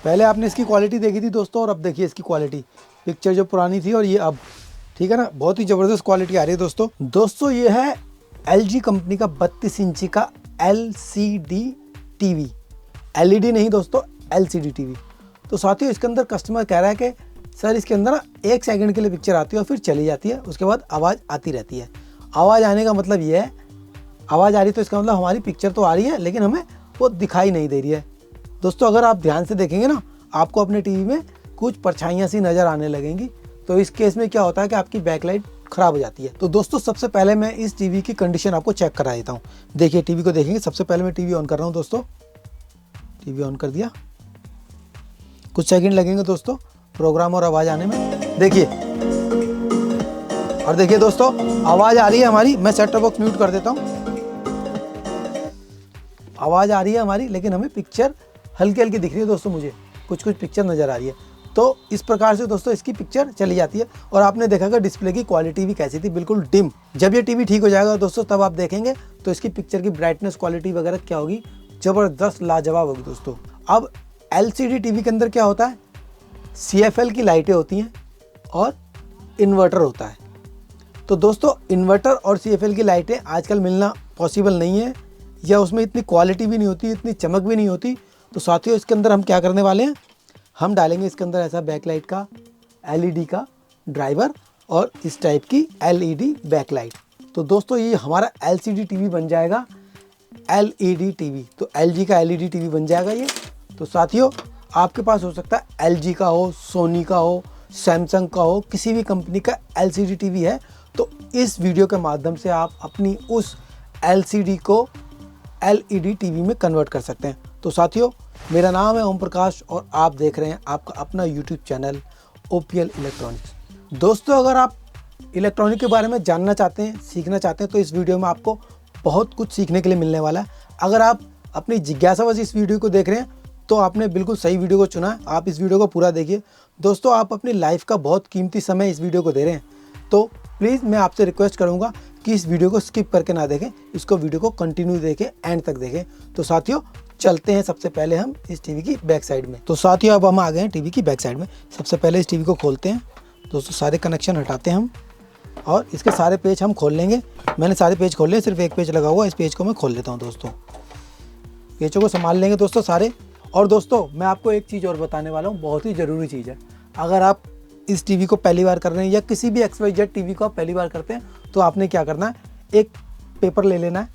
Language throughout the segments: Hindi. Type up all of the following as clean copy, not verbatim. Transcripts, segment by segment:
पहले आपने इसकी क्वालिटी देखी थी दोस्तों, और अब देखिए इसकी क्वालिटी, पिक्चर जो पुरानी थी और ये अब, ठीक है ना, बहुत ही ज़बरदस्त क्वालिटी आ रही है दोस्तों ये है LG कंपनी का 32 इंची का LCD टीवी, LED नहीं दोस्तों, LCD टीवी। तो साथियों इसके अंदर कस्टमर कह रहा है कि सर इसके अंदर ना 1 सेकंड के लिए पिक्चर आती है और फिर चली जाती है, उसके बाद आवाज़ आती रहती है। आवाज़ आने का मतलब ये है, आवाज़ आ रही तो इसका मतलब हमारी पिक्चर तो आ रही है लेकिन हमें वो दिखाई नहीं दे रही है। दोस्तों अगर आप ध्यान से देखेंगे ना, आपको अपने टीवी में कुछ परछाइयाँ सी नज़र आने लगेंगी। तो इस केस में क्या होता है कि आपकी बैकलाइट ख़राब हो जाती है। तो दोस्तों सबसे पहले मैं इस टीवी की कंडीशन आपको चेक करा देता हूँ। देखिए टीवी को देखेंगे, सबसे पहले मैं टीवी ऑन कर रहा हूँ दोस्तों। टीवी ऑन कर दिया, कुछ सेकंड लगेंगे दोस्तों प्रोग्राम और आवाज़ आने में। देखिए, और देखिए दोस्तों आवाज़ आ रही है हमारी। मैं सेट टॉप बॉक्स म्यूट कर देता हूँ। आवाज़ आ रही है हमारी लेकिन हमें पिक्चर हल्की हल्की दिख रही है दोस्तों, मुझे कुछ पिक्चर नज़र आ रही है। तो इस प्रकार से दोस्तों इसकी पिक्चर चली जाती है। और आपने देखा कि डिस्प्ले की क्वालिटी भी कैसी थी, बिल्कुल डिम। जब ये टीवी ठीक हो जाएगा दोस्तों तब आप देखेंगे तो इसकी पिक्चर की ब्राइटनेस क्वालिटी वगैरह क्या होगी, ज़बरदस्त लाजवाब होगी दोस्तों। अब LCD टीवी के अंदर क्या होता है, CFL की लाइटें होती हैं और इन्वर्टर होता है। तो दोस्तों इन्वर्टर और CFL की लाइटें आजकल मिलना पॉसिबल नहीं है, या उसमें इतनी क्वालिटी भी नहीं होती, इतनी चमक भी नहीं होती। तो साथियों इसके अंदर हम क्या करने वाले हैं, हम डालेंगे इसके अंदर ऐसा बैकलाइट का LED का ड्राइवर और इस टाइप की LED बैकलाइट। तो दोस्तों ये हमारा LCD टीवी बन जाएगा, LED टीवी। तो LG का LED टीवी बन जाएगा ये। तो साथियों आपके पास हो सकता है LG का हो, सोनी का हो, सैमसंग का हो, किसी भी कंपनी का LCD टीवी है तो इस वीडियो के माध्यम से आप अपनी उस LCD को LED टीवी में कन्वर्ट कर सकते हैं। तो साथियों मेरा नाम है ओम प्रकाश और आप देख रहे हैं आपका अपना YouTube चैनल OPL इलेक्ट्रॉनिक्स। दोस्तों अगर आप इलेक्ट्रॉनिक के बारे में जानना चाहते हैं, सीखना चाहते हैं तो इस वीडियो में आपको बहुत कुछ सीखने के लिए मिलने वाला है। अगर आप अपनी जिज्ञासावश इस वीडियो को देख रहे हैं तो आपने बिल्कुल सही वीडियो को चुना है। आप इस वीडियो को पूरा देखिए दोस्तों, आप अपनी लाइफ का बहुत कीमती समय इस वीडियो को दे रहे हैं। तो प्लीज़ मैं आपसे रिक्वेस्ट करूंगा कि इस वीडियो को स्किप करके ना देखें, इसको वीडियो को कंटिन्यू देखें, एंड तक देखें। तो साथियों चलते हैं सबसे पहले हम इस टीवी की बैक साइड में। तो साथियों अब हम आ गए हैं टीवी की बैक साइड में। सबसे पहले इस टीवी को खोलते हैं दोस्तों, सारे कनेक्शन हटाते हैं हम और इसके सारे पेज हम खोल लेंगे। मैंने सारे पेज खोल लिए, सिर्फ एक पेज लगा हुआ, इस पेज को मैं खोल लेता हूँ दोस्तों। पेजों को संभाल लेंगे दोस्तों सारे। और दोस्तों मैं आपको एक चीज़ और बताने वाला हूँ, बहुत ही ज़रूरी चीज़ है। अगर आप इस टीवी को पहली बार कर रहे हैं या किसी भी XYZ टीवी को आप पहली बार करते हैं तो आपने क्या करना है, एक पेपर ले लेना है,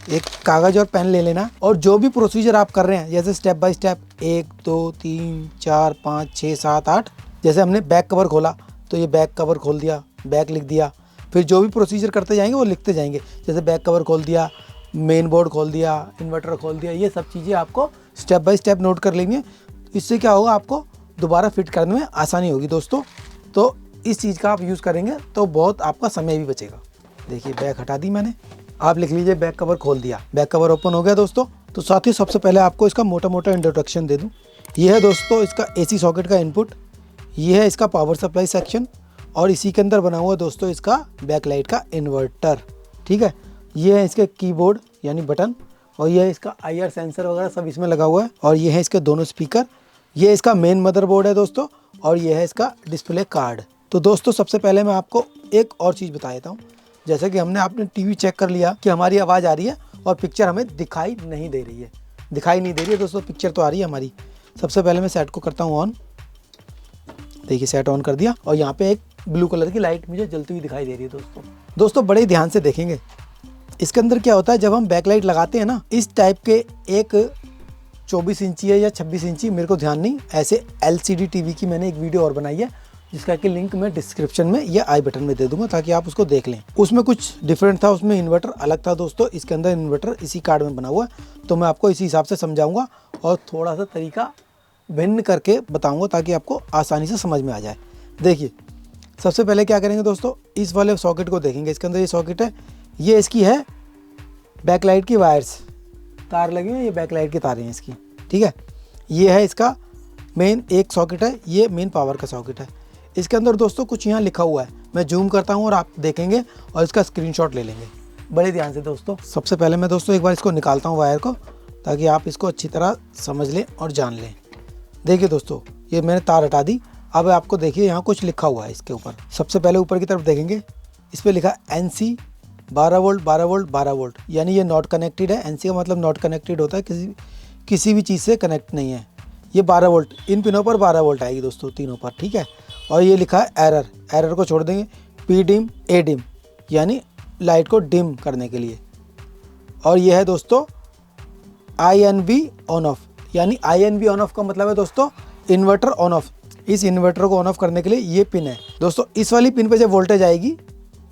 एक कागज़ और पेन ले लेना, और जो भी प्रोसीजर आप कर रहे हैं जैसे स्टेप बाय स्टेप 1 2 3 4 5 6 7 8, जैसे हमने बैक कवर खोला तो ये बैक कवर खोल दिया, बैक लिख दिया, फिर जो भी प्रोसीजर करते जाएंगे वो लिखते जाएंगे। जैसे बैक कवर खोल दिया, मेन बोर्ड खोल दिया, इन्वर्टर खोल दिया, ये सब चीज़ें आपको स्टेप बाय स्टेप नोट कर लेंगे। इससे क्या होगा, आपको दोबारा फिट करने में आसानी होगी दोस्तों। तो इस चीज़ का आप यूज़ करेंगे तो बहुत आपका समय भी बचेगा। देखिए बैक हटा दी मैंने, आप लिख लीजिए बैक कवर खोल दिया, बैक कवर ओपन हो गया दोस्तों। तो साथियों सबसे पहले आपको इसका मोटा मोटा इंट्रोडक्शन दे दूं। ये है दोस्तों इसका AC सॉकेट का इनपुट, ये है इसका पावर सप्लाई सेक्शन, और इसी के अंदर बना हुआ दोस्तों इसका बैकलाइट का इन्वर्टर, ठीक है। ये है इसके कीबोर्ड यानी बटन, और ये है इसका IR सेंसर वगैरह सब इसमें लगा हुआ है, और ये है इसके दोनों स्पीकर। ये इसका मेन मदरबोर्ड है दोस्तों, और ये है इसका डिस्प्ले कार्ड। तो दोस्तों सबसे पहले मैं आपको एक और चीज़ बता देता हूँ। जैसे कि हमने आपने टीवी चेक कर लिया कि हमारी आवाज़ आ रही है और पिक्चर हमें दिखाई नहीं दे रही है, दोस्तों, पिक्चर तो आ रही है हमारी। सबसे पहले मैं सेट को करता हूँ ऑन। देखिए सेट ऑन कर दिया, और यहाँ पे एक ब्लू कलर की लाइट मुझे जलती हुई दिखाई दे रही है दोस्तों बड़े ध्यान से देखेंगे। इसके अंदर क्या होता है, जब हम बैकलाइट लगाते हैं ना, इस टाइप के एक 24 इंची है या 26 इंची, मेरे को ध्यान नहीं, ऐसे LCD टीवी की मैंने एक वीडियो और बनाई है जिसका कि लिंक मैं डिस्क्रिप्शन में या आई बटन में दे दूंगा ताकि आप उसको देख लें। उसमें कुछ डिफरेंट था, उसमें इन्वर्टर अलग था दोस्तों, इसके अंदर इन्वर्टर इसी कार्ड में बना हुआ है। तो मैं आपको इसी हिसाब से समझाऊंगा और थोड़ा सा तरीका भिन्न करके बताऊंगा ताकि आपको आसानी से समझ में आ जाए। देखिए सबसे पहले क्या करेंगे दोस्तों, इस वाले सॉकेट को देखेंगे। इसके अंदर ये सॉकेट है, ये इसकी है बैकलाइट की वायर्स, तार लगी हुई है, ये बैकलाइट की तारें हैं इसकी, ठीक है। ये है इसका मेन एक सॉकेट है, ये मेन पावर का सॉकेट है। इसके अंदर दोस्तों कुछ यहाँ लिखा हुआ है, मैं जूम करता हूँ और आप देखेंगे और इसका स्क्रीनशॉट ले लेंगे बड़े ध्यान से दोस्तों। सबसे पहले मैं दोस्तों एक बार इसको निकालता हूँ वायर को, ताकि आप इसको अच्छी तरह समझ लें और जान लें। देखिए दोस्तों, ये मैंने तार हटा दी। अब आपको देखिए यहाँ कुछ लिखा हुआ है इसके ऊपर। सबसे पहले ऊपर की तरफ देखेंगे, इस पर लिखा NC 12 वोल्ट 12 वोल्ट 12 वोल्ट, यानी ये नॉट कनेक्टेड है। NC का मतलब नॉट कनेक्टेड होता है, किसी भी चीज़ से कनेक्ट नहीं है। ये 12 वोल्ट, इन पिनों पर 12 वोल्ट आएगी दोस्तों, तीनों पर, ठीक है। और ये लिखा है एरर, एरर को छोड़ देंगे। P डिम A डिम, यानी लाइट को डिम करने के लिए। और ये है दोस्तों INV ऑन ऑफ, यानी INV ऑन ऑफ का मतलब है दोस्तों इन्वर्टर ऑन ऑफ। इस इन्वर्टर को ऑन ऑफ करने के लिए ये पिन है दोस्तों। इस वाली पिन पे जब वोल्टेज आएगी,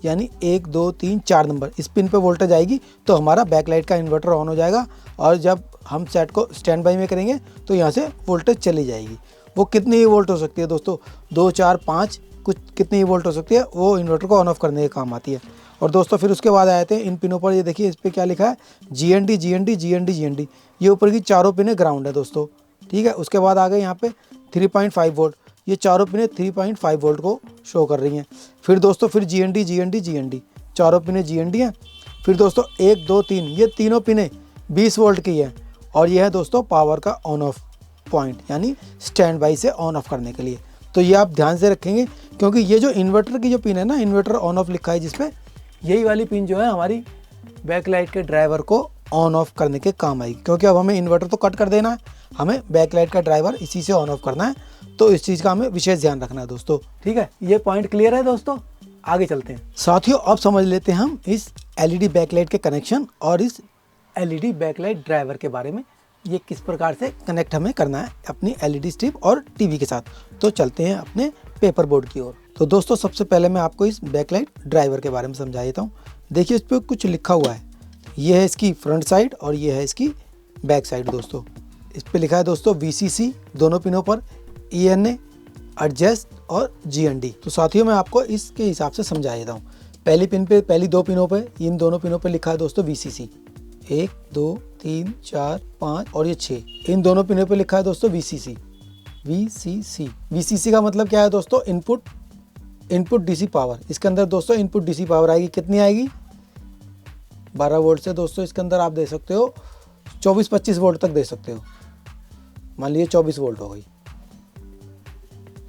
यानी 1 2 3 4 नंबर, इस पिन पे वोल्टेज आएगी तो हमारा बैकलाइट का इन्वर्टर ऑन हो जाएगा। और जब हम सेट को स्टैंड बाई में करेंगे तो यहाँ से वोल्टेज चली जाएगी। वो कितनी ही वोल्ट हो सकती है दोस्तों, 2 4 5, कुछ कितनी ही वोल्ट हो सकती है, वो इन्वर्टर को ऑन ऑफ करने के काम आती है। और दोस्तों फिर उसके बाद आए थे इन पिनों पर, ये देखिए इस पर क्या लिखा है, GND GND GND GND। ये ऊपर की चारों पिनें ग्राउंड है दोस्तों, ठीक है। उसके बाद आ गए यहाँ पे 3.5 वोल्ट, ये चारों पिनें 3.5 वोल्ट को शो कर रही हैं। फिर दोस्तों फिर GND GND GND, चारों पिनें GND हैं। फिर दोस्तों 1 2 3, ये तीनों पिनें 20 वोल्ट की है। और ये है दोस्तों पावर का ऑन ऑफ पॉइंट, यानी स्टैंड बाई से ऑन ऑफ करने के लिए। तो ये आप ध्यान से रखेंगे, क्योंकि ये जो इन्वर्टर की जो पिन है ना, इन्वर्टर ऑन ऑफ लिखा है जिसपे, यही वाली पिन जो है हमारी बैकलाइट के ड्राइवर को ऑन ऑफ करने के काम आएगी। क्योंकि अब हमें इन्वर्टर तो कट कर देना है, हमें बैकलाइट का ड्राइवर इसी से ऑन ऑफ करना है। तो इस चीज़ का हमें विशेष ध्यान रखना है दोस्तों, ठीक है। ये पॉइंट क्लियर है दोस्तों, आगे चलते हैं साथियों। अब समझ लेते हैं हम इस LED बैकलाइट के कनेक्शन और इस LED बैकलाइट ड्राइवर के बारे में, ये किस प्रकार से कनेक्ट हमें करना है अपनी LED स्ट्रिप और टीवी के साथ। तो चलते हैं अपने पेपर बोर्ड की ओर। तो दोस्तों सबसे पहले मैं आपको इस बैकलाइट ड्राइवर के बारे में समझा देता हूँ। देखिए इस पर कुछ लिखा हुआ है, ये है इसकी फ्रंट साइड और ये है इसकी बैक साइड दोस्तों। इस पर लिखा है दोस्तों VCC दोनों पिनों पर, ENA, एडजस्ट और GND। तो साथियों मैं आपको इसके हिसाब से समझा देता हूँ। पहली पिन पे, पहली दो पिनों पे, इन दोनों पिनों पे लिखा है दोस्तों VCC, 1 2 3 4 5 और ये 6, इन दोनों पिनों पे लिखा है दोस्तों VCC। VCC का मतलब क्या है दोस्तों, इनपुट DC पावर। इसके अंदर दोस्तों इनपुट DC पावर आएगी, कितनी आएगी, 12 वोल्ट से दोस्तों इसके अंदर आप दे सकते हो 24-25 वोल्ट तक दे सकते हो। मान लीजिए 24 वोल्ट हो गई,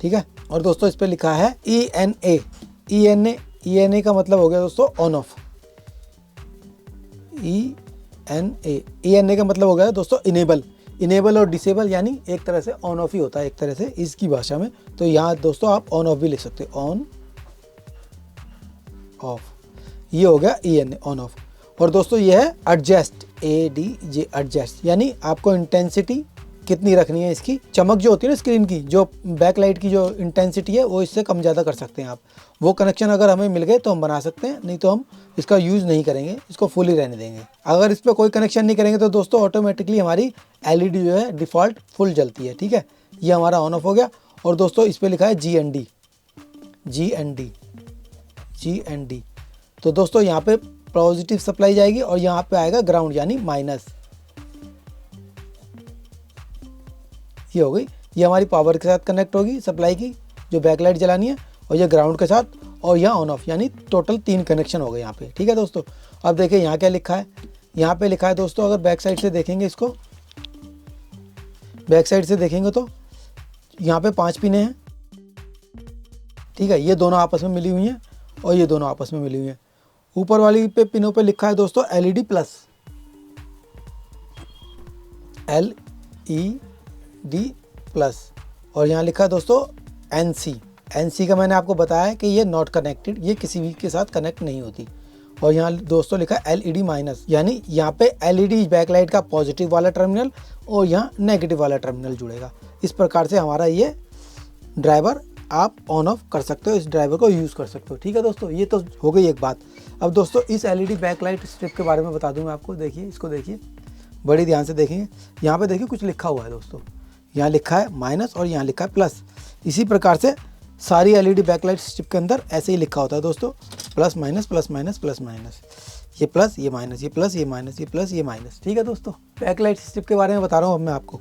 ठीक है। और दोस्तों इस पे लिखा है ENA का मतलब हो गया दोस्तों ऑन ऑफ। ENA का मतलब हो गया दोस्तों इनेबल और डिसेबल, यानी एक तरह से ऑन ऑफ ही होता है एक तरह से इसकी भाषा में। तो यहाँ दोस्तों आप ऑन ऑफ भी लिख सकते हो, ऑन ऑफ, ये हो गया ENA ऑन ऑफ। और दोस्तों ये है एडजस्ट, ADJ एडजस्ट, यानी आपको इंटेंसिटी कितनी रखनी है, इसकी चमक जो होती है ना स्क्रीन की, जो बैकलाइट की जो इंटेंसिटी है वो इससे कम ज़्यादा कर सकते हैं आप। वो कनेक्शन अगर हमें मिल गए तो हम बना सकते हैं, नहीं तो हम इसका यूज़ नहीं करेंगे, इसको फुल ही रहने देंगे। अगर इस पर कोई कनेक्शन नहीं करेंगे तो दोस्तों ऑटोमेटिकली हमारी LED जो है डिफ़ॉल्ट फुल जलती है, ठीक है। ये हमारा ऑन ऑफ हो गया। और दोस्तों इस पर लिखा है GND। तो दोस्तों यहाँ पे पॉजिटिव सप्लाई जाएगी और यहाँ पे आएगा ग्राउंड, यानी माइनस। ये हो गई, ये हमारी पावर के साथ कनेक्ट होगी सप्लाई की जो बैकलाइट जलानी है, और ये ग्राउंड के साथ, और यहाँ ऑन ऑफ, यानी टोटल 3 कनेक्शन हो गए यहाँ पे, ठीक है दोस्तों। अब देखिए यहाँ क्या लिखा है, यहाँ पे लिखा है दोस्तों, अगर बैक साइड से देखेंगे इसको, बैक साइड से देखेंगे तो यहाँ पे 5 पिनें हैं, ठीक है। ये दोनों आपस में मिली हुई हैं और ये दोनों आपस में मिली हुई हैं। ऊपर वाली पे पिनों पे लिखा है दोस्तों LED प्लस, LED प्लस, और यहाँ लिखा है दोस्तों NC का मैंने आपको बताया कि ये नॉट कनेक्टेड, ये किसी भी के साथ कनेक्ट नहीं होती। और यहाँ दोस्तों लिखा है LED माइनस, यानी यहाँ पे LED बैकलाइट का पॉजिटिव वाला टर्मिनल और यहाँ नेगेटिव वाला टर्मिनल जुड़ेगा। इस प्रकार से हमारा ये ड्राइवर आप ऑन ऑफ कर सकते हो, इस ड्राइवर को यूज़ कर सकते हो, ठीक है दोस्तों। ये तो हो गई एक बात। अब दोस्तों इस LED बैकलाइट स्ट्रिप के बारे में बता दूँ मैं आपको। देखिए इसको, देखिए बड़ी ध्यान से देखेंगे, यहाँ पे देखिए कुछ लिखा हुआ है दोस्तों, यहाँ लिखा है माइनस और यहाँ लिखा है प्लस। इसी प्रकार से सारी LED बैकलाइट स्ट्रिप के अंदर ऐसे ही लिखा होता है दोस्तों, plus minus plus minus plus minus, ये प्लस ये माइनस, ये प्लस ये माइनस, ये प्लस ये माइनस, ठीक है दोस्तों। बैकलाइट स्ट्रिप के बारे में बता रहा हूँ अब मैं आपको।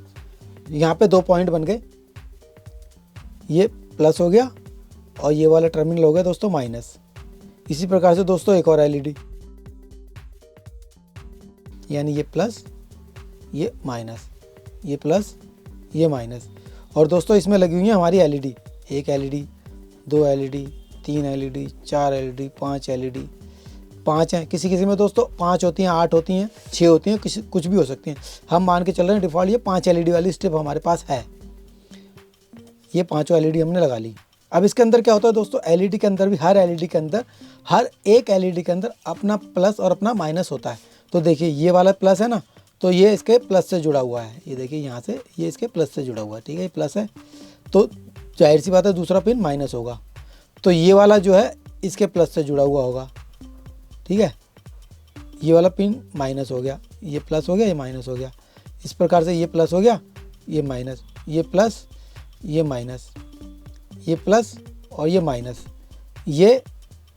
यहाँ पे 2 पॉइंट बन गए, ये प्लस हो गया और ये वाला टर्मिनल हो गया दोस्तों माइनस। इसी प्रकार से दोस्तों एक और LED, यानी ये प्लस ये माइनस, ये प्लस, ये माइनस। और दोस्तों इसमें लगी हुई है हमारी LED, 1 LED, 2 LED, 3 LED, 4 LED, 5 LED, 5 हैं। किसी किसी में दोस्तों 5 होती हैं, 8 होती हैं, 6 होती हैं, किसी कुछ भी हो सकती हैं। हम मान के चल रहे हैं डिफ़ॉल्ट ये 5 एलईडी वाली स्ट्रिप हमारे पास है। ये 5 एलईडी हमने लगा ली। अब इसके अंदर क्या होता है दोस्तों, एलईडी के अंदर भी, हर एलईडी के अंदर, हर एक एलईडी के अंदर अपना प्लस और अपना माइनस होता है। तो देखिए ये वाला प्लस है ना, तो ये इसके प्लस से जुड़ा हुआ है। ये देखिए यहाँ से ये इसके प्लस से जुड़ा हुआ है, ठीक है, ये प्लस है। तो जाहिर सी बात है दूसरा पिन माइनस होगा। तो ये वाला जो है इसके प्लस से जुड़ा हुआ होगा, ठीक है। ये वाला पिन माइनस हो गया, ये प्लस हो गया, ये माइनस हो गया। इस प्रकार से ये प्लस हो गया, ये माइनस, ये प्लस, ये माइनस, ये प्लस और ये माइनस, ये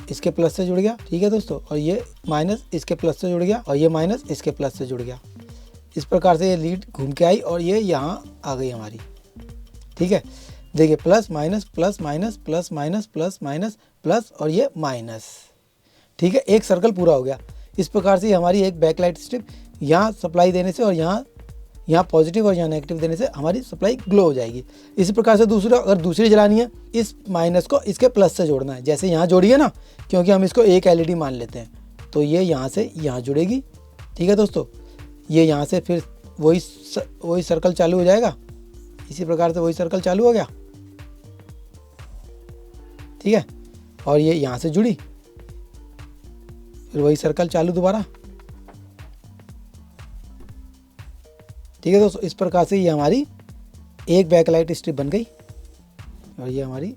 इसके प्लस से जुड़ गया, ठीक है दोस्तों। और ये माइनस इसके प्लस से जुड़ गया और ये माइनस इसके प्लस से जुड़ गया। इस प्रकार से ये लीड घूम के आई और ये यहाँ आ गई हमारी, ठीक है। देखिए plus minus plus minus plus minus plus minus plus और ये माइनस, ठीक है। एक सर्कल पूरा हो गया। इस प्रकार से हमारी एक बैकलाइट स्ट्रिप यहाँ सप्लाई देने से और यहाँ पॉजिटिव और यहाँ नेगेटिव देने से हमारी सप्लाई ग्लो हो जाएगी। इसी प्रकार से अगर दूसरी जलानी है, इस माइनस को इसके प्लस से जोड़ना है। जैसे यहाँ जोड़ी है ना, क्योंकि हम इसको एक एलईडी मान लेते हैं, तो ये यहाँ से यहाँ जुड़ेगी, ठीक है दोस्तों। ये यहाँ से फिर वही सर्कल चालू हो जाएगा। इसी प्रकार से वही सर्कल चालू हो गया, ठीक है। और ये यहाँ से जुड़ी, फिर वही सर्कल चालू दोबारा, ठीक है दोस्तों। इस प्रकार से ये हमारी एक बैकलाइट स्ट्रिप बन गई और ये हमारी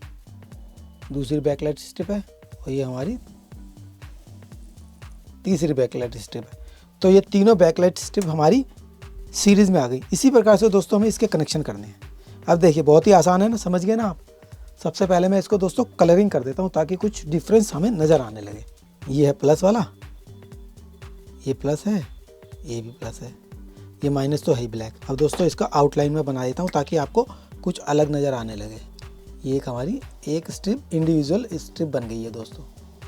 दूसरी बैकलाइट स्ट्रिप है और ये हमारी तीसरी बैकलाइट स्ट्रिप है। तो ये तीनों बैकलाइट स्ट्रिप हमारी सीरीज़ में आ गई। इसी प्रकार से दोस्तों हमें इसके कनेक्शन करने हैं। अब देखिए बहुत ही आसान है ना, समझ गए ना आप। सबसे पहले मैं इसको दोस्तों कलरिंग कर देता हूँ ताकि कुछ डिफरेंस हमें नज़र आने लगे। ये है प्लस वाला, ये प्लस है, ये भी प्लस है, ये माइनस तो है ही ब्लैक। अब दोस्तों इसका आउटलाइन में बना देता हूँ ताकि आपको कुछ अलग नज़र आने लगे। ये एक हमारी एक स्ट्रिप इंडिविजुअल स्ट्रिप बन गई है दोस्तों।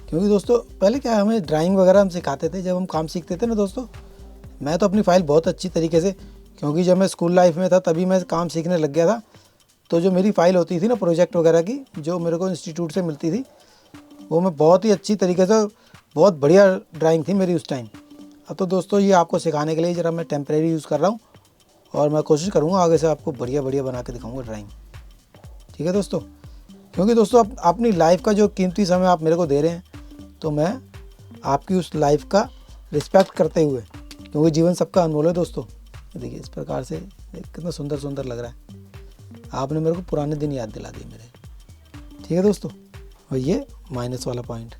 क्योंकि दोस्तों पहले क्या हमें ड्राइंग वगैरह हम सिखाते थे, जब हम काम सीखते थे ना दोस्तों, मैं तो अपनी फ़ाइल बहुत अच्छी तरीके से, क्योंकि जब मैं स्कूल लाइफ में था तभी मैं काम सीखने लग गया था। तो जो मेरी फ़ाइल होती थी ना प्रोजेक्ट वगैरह की, जो मेरे को इंस्टीट्यूट से मिलती थी, वो मैं बहुत ही अच्छी तरीके से, बहुत बढ़िया ड्राइंग थी मेरी उस टाइम। अब तो दोस्तों ये आपको सिखाने के लिए ज़रा मैं टेम्परेरी यूज़ कर रहा हूँ और मैं कोशिश करूँगा आगे से आपको बढ़िया बढ़िया बना के दिखाऊँगा ड्राइंग, ठीक है दोस्तों। क्योंकि दोस्तों अपनी लाइफ का जो कीमती समय आप मेरे को दे रहे हैं, तो मैं आपकी उस लाइफ का रिस्पेक्ट करते हुए, क्योंकि जीवन सबका अनमोल है दोस्तों। देखिए इस प्रकार से कितना सुंदर सुंदर लग रहा है। आपने मेरे को पुराने दिन याद दिला दिए मेरे, ठीक है दोस्तों। और ये माइनस वाला पॉइंट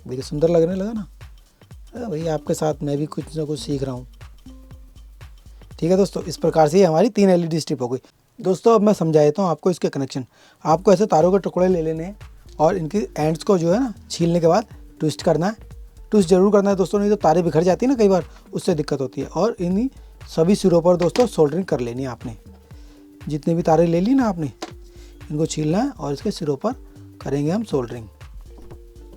देखिए सुंदर लगने लगा ना। भैया आपके साथ मैं भी कुछ ना कुछ सीख रहा हूँ, ठीक है दोस्तों। इस प्रकार से हमारी 3 एलईडी स्ट्रिप हो गई दोस्तों। अब मैं समझा देता हूँ आपको इसके कनेक्शन। आपको ऐसे तारों के टुकड़े ले लेने हैं और इनके एंड्स को जो है ना छीलने के बाद ट्विस्ट करना है। ट्विस्ट जरूर करना है दोस्तों, नहीं तो तारे बिखर जाती है ना कई बार, उससे दिक्कत होती है। और इन्हीं सभी सिरों पर दोस्तों सोल्डरिंग कर लेनी है आपने। जितने भी तारे ले ली ना आपने, इनको छीलना है और इसके सिरों पर करेंगे हम सोल्डरिंग।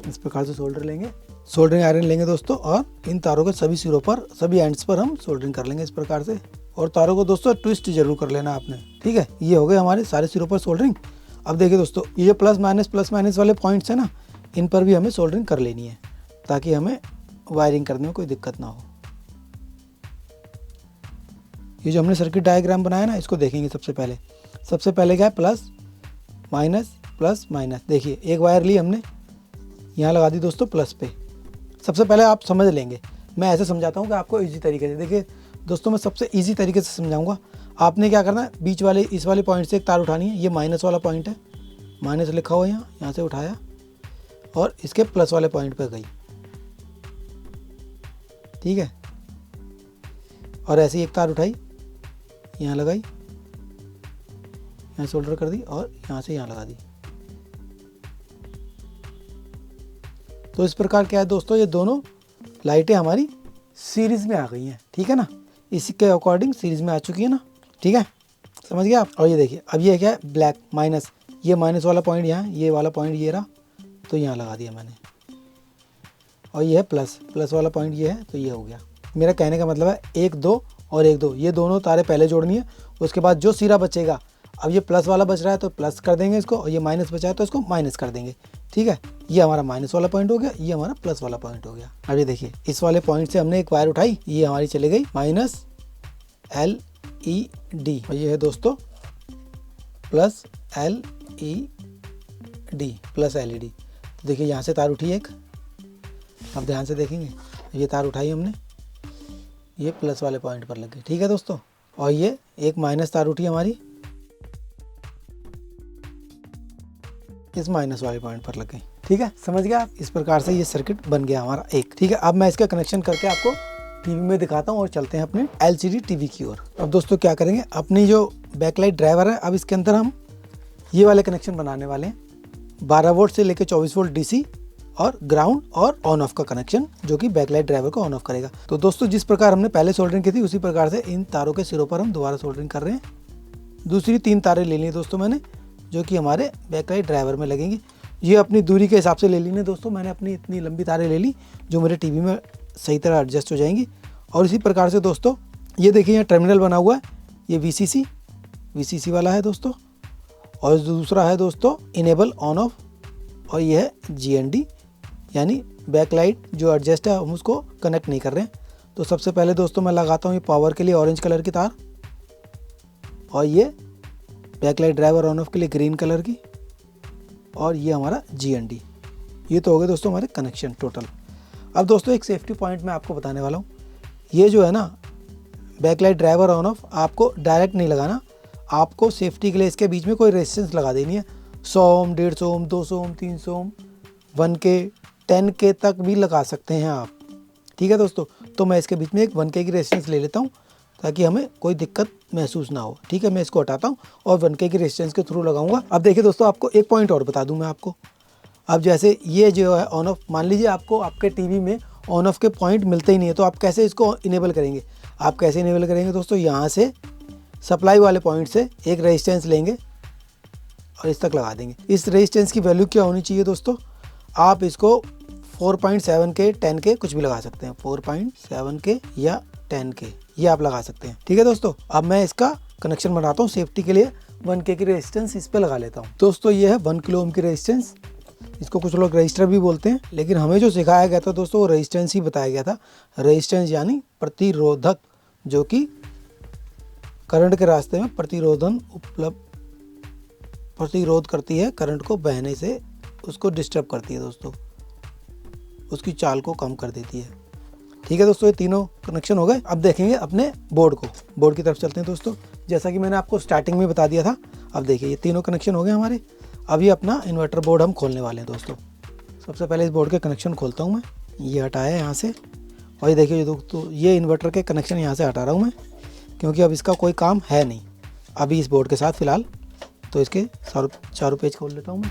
इस प्रकार से सोल्डर लेंगे, सोल्डरिंग आयरन लेंगे दोस्तों, और इन तारों के सभी सिरों पर, सभी एंड्स पर हम सोल्डरिंग कर लेंगे इस प्रकार से। और तारों को दोस्तों ट्विस्ट जरूर कर लेना आपने, ठीक है। ये हो गए हमारे सारे सिरों पर सोल्डरिंग। अब देखिए दोस्तों ये जो प्लस माइनस वाले पॉइंट्स हैं ना, इन पर भी हमें सोल्डरिंग कर लेनी है ताकि हमें वायरिंग करने में कोई दिक्कत ना हो। ये जो हमने सर्किट डायग्राम बनाया ना, इसको देखेंगे सबसे पहले क्या है, प्लस माइनस। देखिए एक वायर ली हमने, यहाँ लगा दी दोस्तों प्लस पे। सबसे पहले आप समझ लेंगे, मैं ऐसे समझाता हूँ कि आपको इजी तरीके से। देखिए दोस्तों मैं सबसे इजी तरीके से समझाऊंगा। आपने क्या करना है, बीच वाले इस वाले पॉइंट से एक तार उठानी है। ये माइनस वाला पॉइंट है, माइनस लिखा हुआ है यहाँ से उठाया और इसके प्लस वाले पॉइंट पे गई, ठीक है। और ऐसे ही एक तार उठाई, यहाँ लगाई, यहाँ सोल्डर कर दी और यहाँ से यहाँ लगा दी। तो इस प्रकार क्या है दोस्तों, ये दोनों लाइटें हमारी सीरीज में आ गई हैं, ठीक है ना। इसी के अकॉर्डिंग सीरीज में आ चुकी है ना, ठीक है, समझ गए आप। और ये देखिए अब ये क्या है, ब्लैक माइनस, ये माइनस वाला पॉइंट यहाँ, ये वाला पॉइंट ये रहा, तो यहाँ लगा दिया मैंने। और ये है प्लस वाला पॉइंट ये है, तो ये हो गया। मेरा कहने का मतलब है 1 2 और 1 2 ये दोनों तारे पहले जोड़नी है। उसके बाद जो सिरा बचेगा, अब ये प्लस वाला बच रहा है तो प्लस कर देंगे इसको, और ये माइनस बचा है तो इसको माइनस कर देंगे। ठीक है, ये हमारा माइनस वाला पॉइंट हो गया, ये हमारा प्लस वाला पॉइंट हो गया। अब ये देखिए इस वाले पॉइंट से हमने एक वायर उठाई, ये हमारी चली गई माइनस LED, और ये है दोस्तों प्लस LED, प्लस LED। तो देखिए यहाँ से तार उठी एक, अब ध्यान से देखेंगे, ये तार उठाई हमने, ये प्लस वाले पॉइंट पर लग गई। ठीक है दोस्तों, और ये एक माइनस तार उठी हमारी, इस माइनस वाले पॉइंट पर लग गई। ठीक है, समझ गया आप? इस प्रकार से ये सर्किट बन गया हमारा एक। ठीक है, अब मैं इसका कनेक्शन करके आपको टीवी में दिखाता हूँ और चलते हैं अपने LCD टीवी की ओर। अब दोस्तों क्या करेंगे, अपनी जो बैकलाइट ड्राइवर है, अब इसके अंदर हम ये वाले कनेक्शन बनाने वाले हैं, 12 वोल्ट से लेकर 24 वोल्ट DC और ग्राउंड और ऑन ऑफ का कनेक्शन, जो कि बैकलाइट ड्राइवर को ऑन ऑफ करेगा। तो दोस्तों जिस प्रकार हमने पहले सोल्डरिंग की थी उसी प्रकार से इन तारों के सिरों पर हम दोबारा सोल्डरिंग कर रहे हैं। दूसरी 3 तारें ले ली दोस्तों मैंने, जो कि हमारे बैकलाइट ड्राइवर में लगेंगी। ये अपनी दूरी के हिसाब से ले ली दोस्तों, मैंने अपनी इतनी लंबी तारें ले ली जो मेरे टीवी में सही तरह एडजस्ट हो जाएंगी। और इसी प्रकार से दोस्तों ये देखिए यहाँ टर्मिनल बना हुआ है, ये VCC वाला है दोस्तों, और दूसरा है दोस्तों इनेबल ऑन ऑफ, और ये है GND यानी बैकलाइट जो एडजस्ट है, हम उसको कनेक्ट नहीं कर रहे हैं। तो सबसे पहले दोस्तों मैं लगाता हूँ ये पावर के लिए ऑरेंज कलर की तार, और ये बैकलाइट ड्राइवर ऑन ऑफ के लिए ग्रीन कलर की, और ये हमारा GND। ये तो हो गए दोस्तों हमारे कनेक्शन टोटल। अब दोस्तों एक सेफ्टी पॉइंट मैं आपको बताने वाला हूँ। ये जो है ना बैकलाइट ड्राइवर ऑन ऑफ आपको डायरेक्ट नहीं लगाना, आपको सेफ्टी के लिए इसके बीच में कोई रेजिस्टेंस लगा देनी है। 100 ओम, 150 ओम, 200 ओम, 300 ओम, 1K, 10K तक भी लगा सकते हैं आप। ठीक है दोस्तों, तो मैं इसके बीच में एक 1K की रेजिस्टेंस ले लेता हूँ ताकि हमें कोई दिक्कत महसूस ना हो। ठीक है, मैं इसको हटाता हूँ और 1K की रेजिस्टेंस के थ्रू लगाऊंगा। अब देखिए दोस्तों, आपको एक पॉइंट और बता दूं मैं आपको। अब जैसे ये जो है ऑन ऑफ, मान लीजिए आपको आपके टीवी में ऑन ऑफ के पॉइंट मिलते ही नहीं है, तो आप कैसे इसको इनेबल करेंगे? आप कैसे इनेबल करेंगे दोस्तों, यहाँ से सप्लाई वाले पॉइंट से एक रेजिस्टेंस लेंगे और इस तक लगा देंगे। इस रेजिस्टेंस की वैल्यू क्या होनी चाहिए दोस्तों? आप इसको 4.7K, 10K कुछ भी लगा सकते हैं, 4.7K या 10K ये आप लगा सकते हैं। ठीक है दोस्तों, अब मैं इसका कनेक्शन बनाता हूँ सेफ्टी के लिए। 1K की रेजिस्टेंस इस पे लगा लेता हूँ। दोस्तों ये है 1 किलो ओम की रेजिस्टेंस, इसको कुछ लोग रजिस्टर भी बोलते हैं, लेकिन हमें जो सिखाया गया था दोस्तों वो रेजिस्टेंस ही बताया गया था। रेजिस्टेंस यानी प्रतिरोधक, जो कि करंट के रास्ते में प्रतिरोध करती है, करंट को बहने से उसको डिस्टर्ब करती है दोस्तों, उसकी चाल को कम कर देती है। ठीक है दोस्तों, ये तीनों कनेक्शन हो गए। अब देखेंगे अपने बोर्ड की तरफ चलते हैं दोस्तों। जैसा कि मैंने आपको स्टार्टिंग में बता दिया था, अब देखिए ये तीनों कनेक्शन हो गए हमारे। अब ये अपना इन्वर्टर बोर्ड हम खोलने वाले हैं दोस्तों। सबसे पहले इस बोर्ड के कनेक्शन खोलता हूँ मैं, ये हटाया यहाँ से, और ये देखिए दोस्तों ये इन्वर्टर के कनेक्शन यहाँ से हटा रहा हूँ मैं, क्योंकि अब इसका कोई काम है नहीं अभी इस बोर्ड के साथ फ़िलहाल। तो इसके चारों पेज खोल लेता हूँ मैं।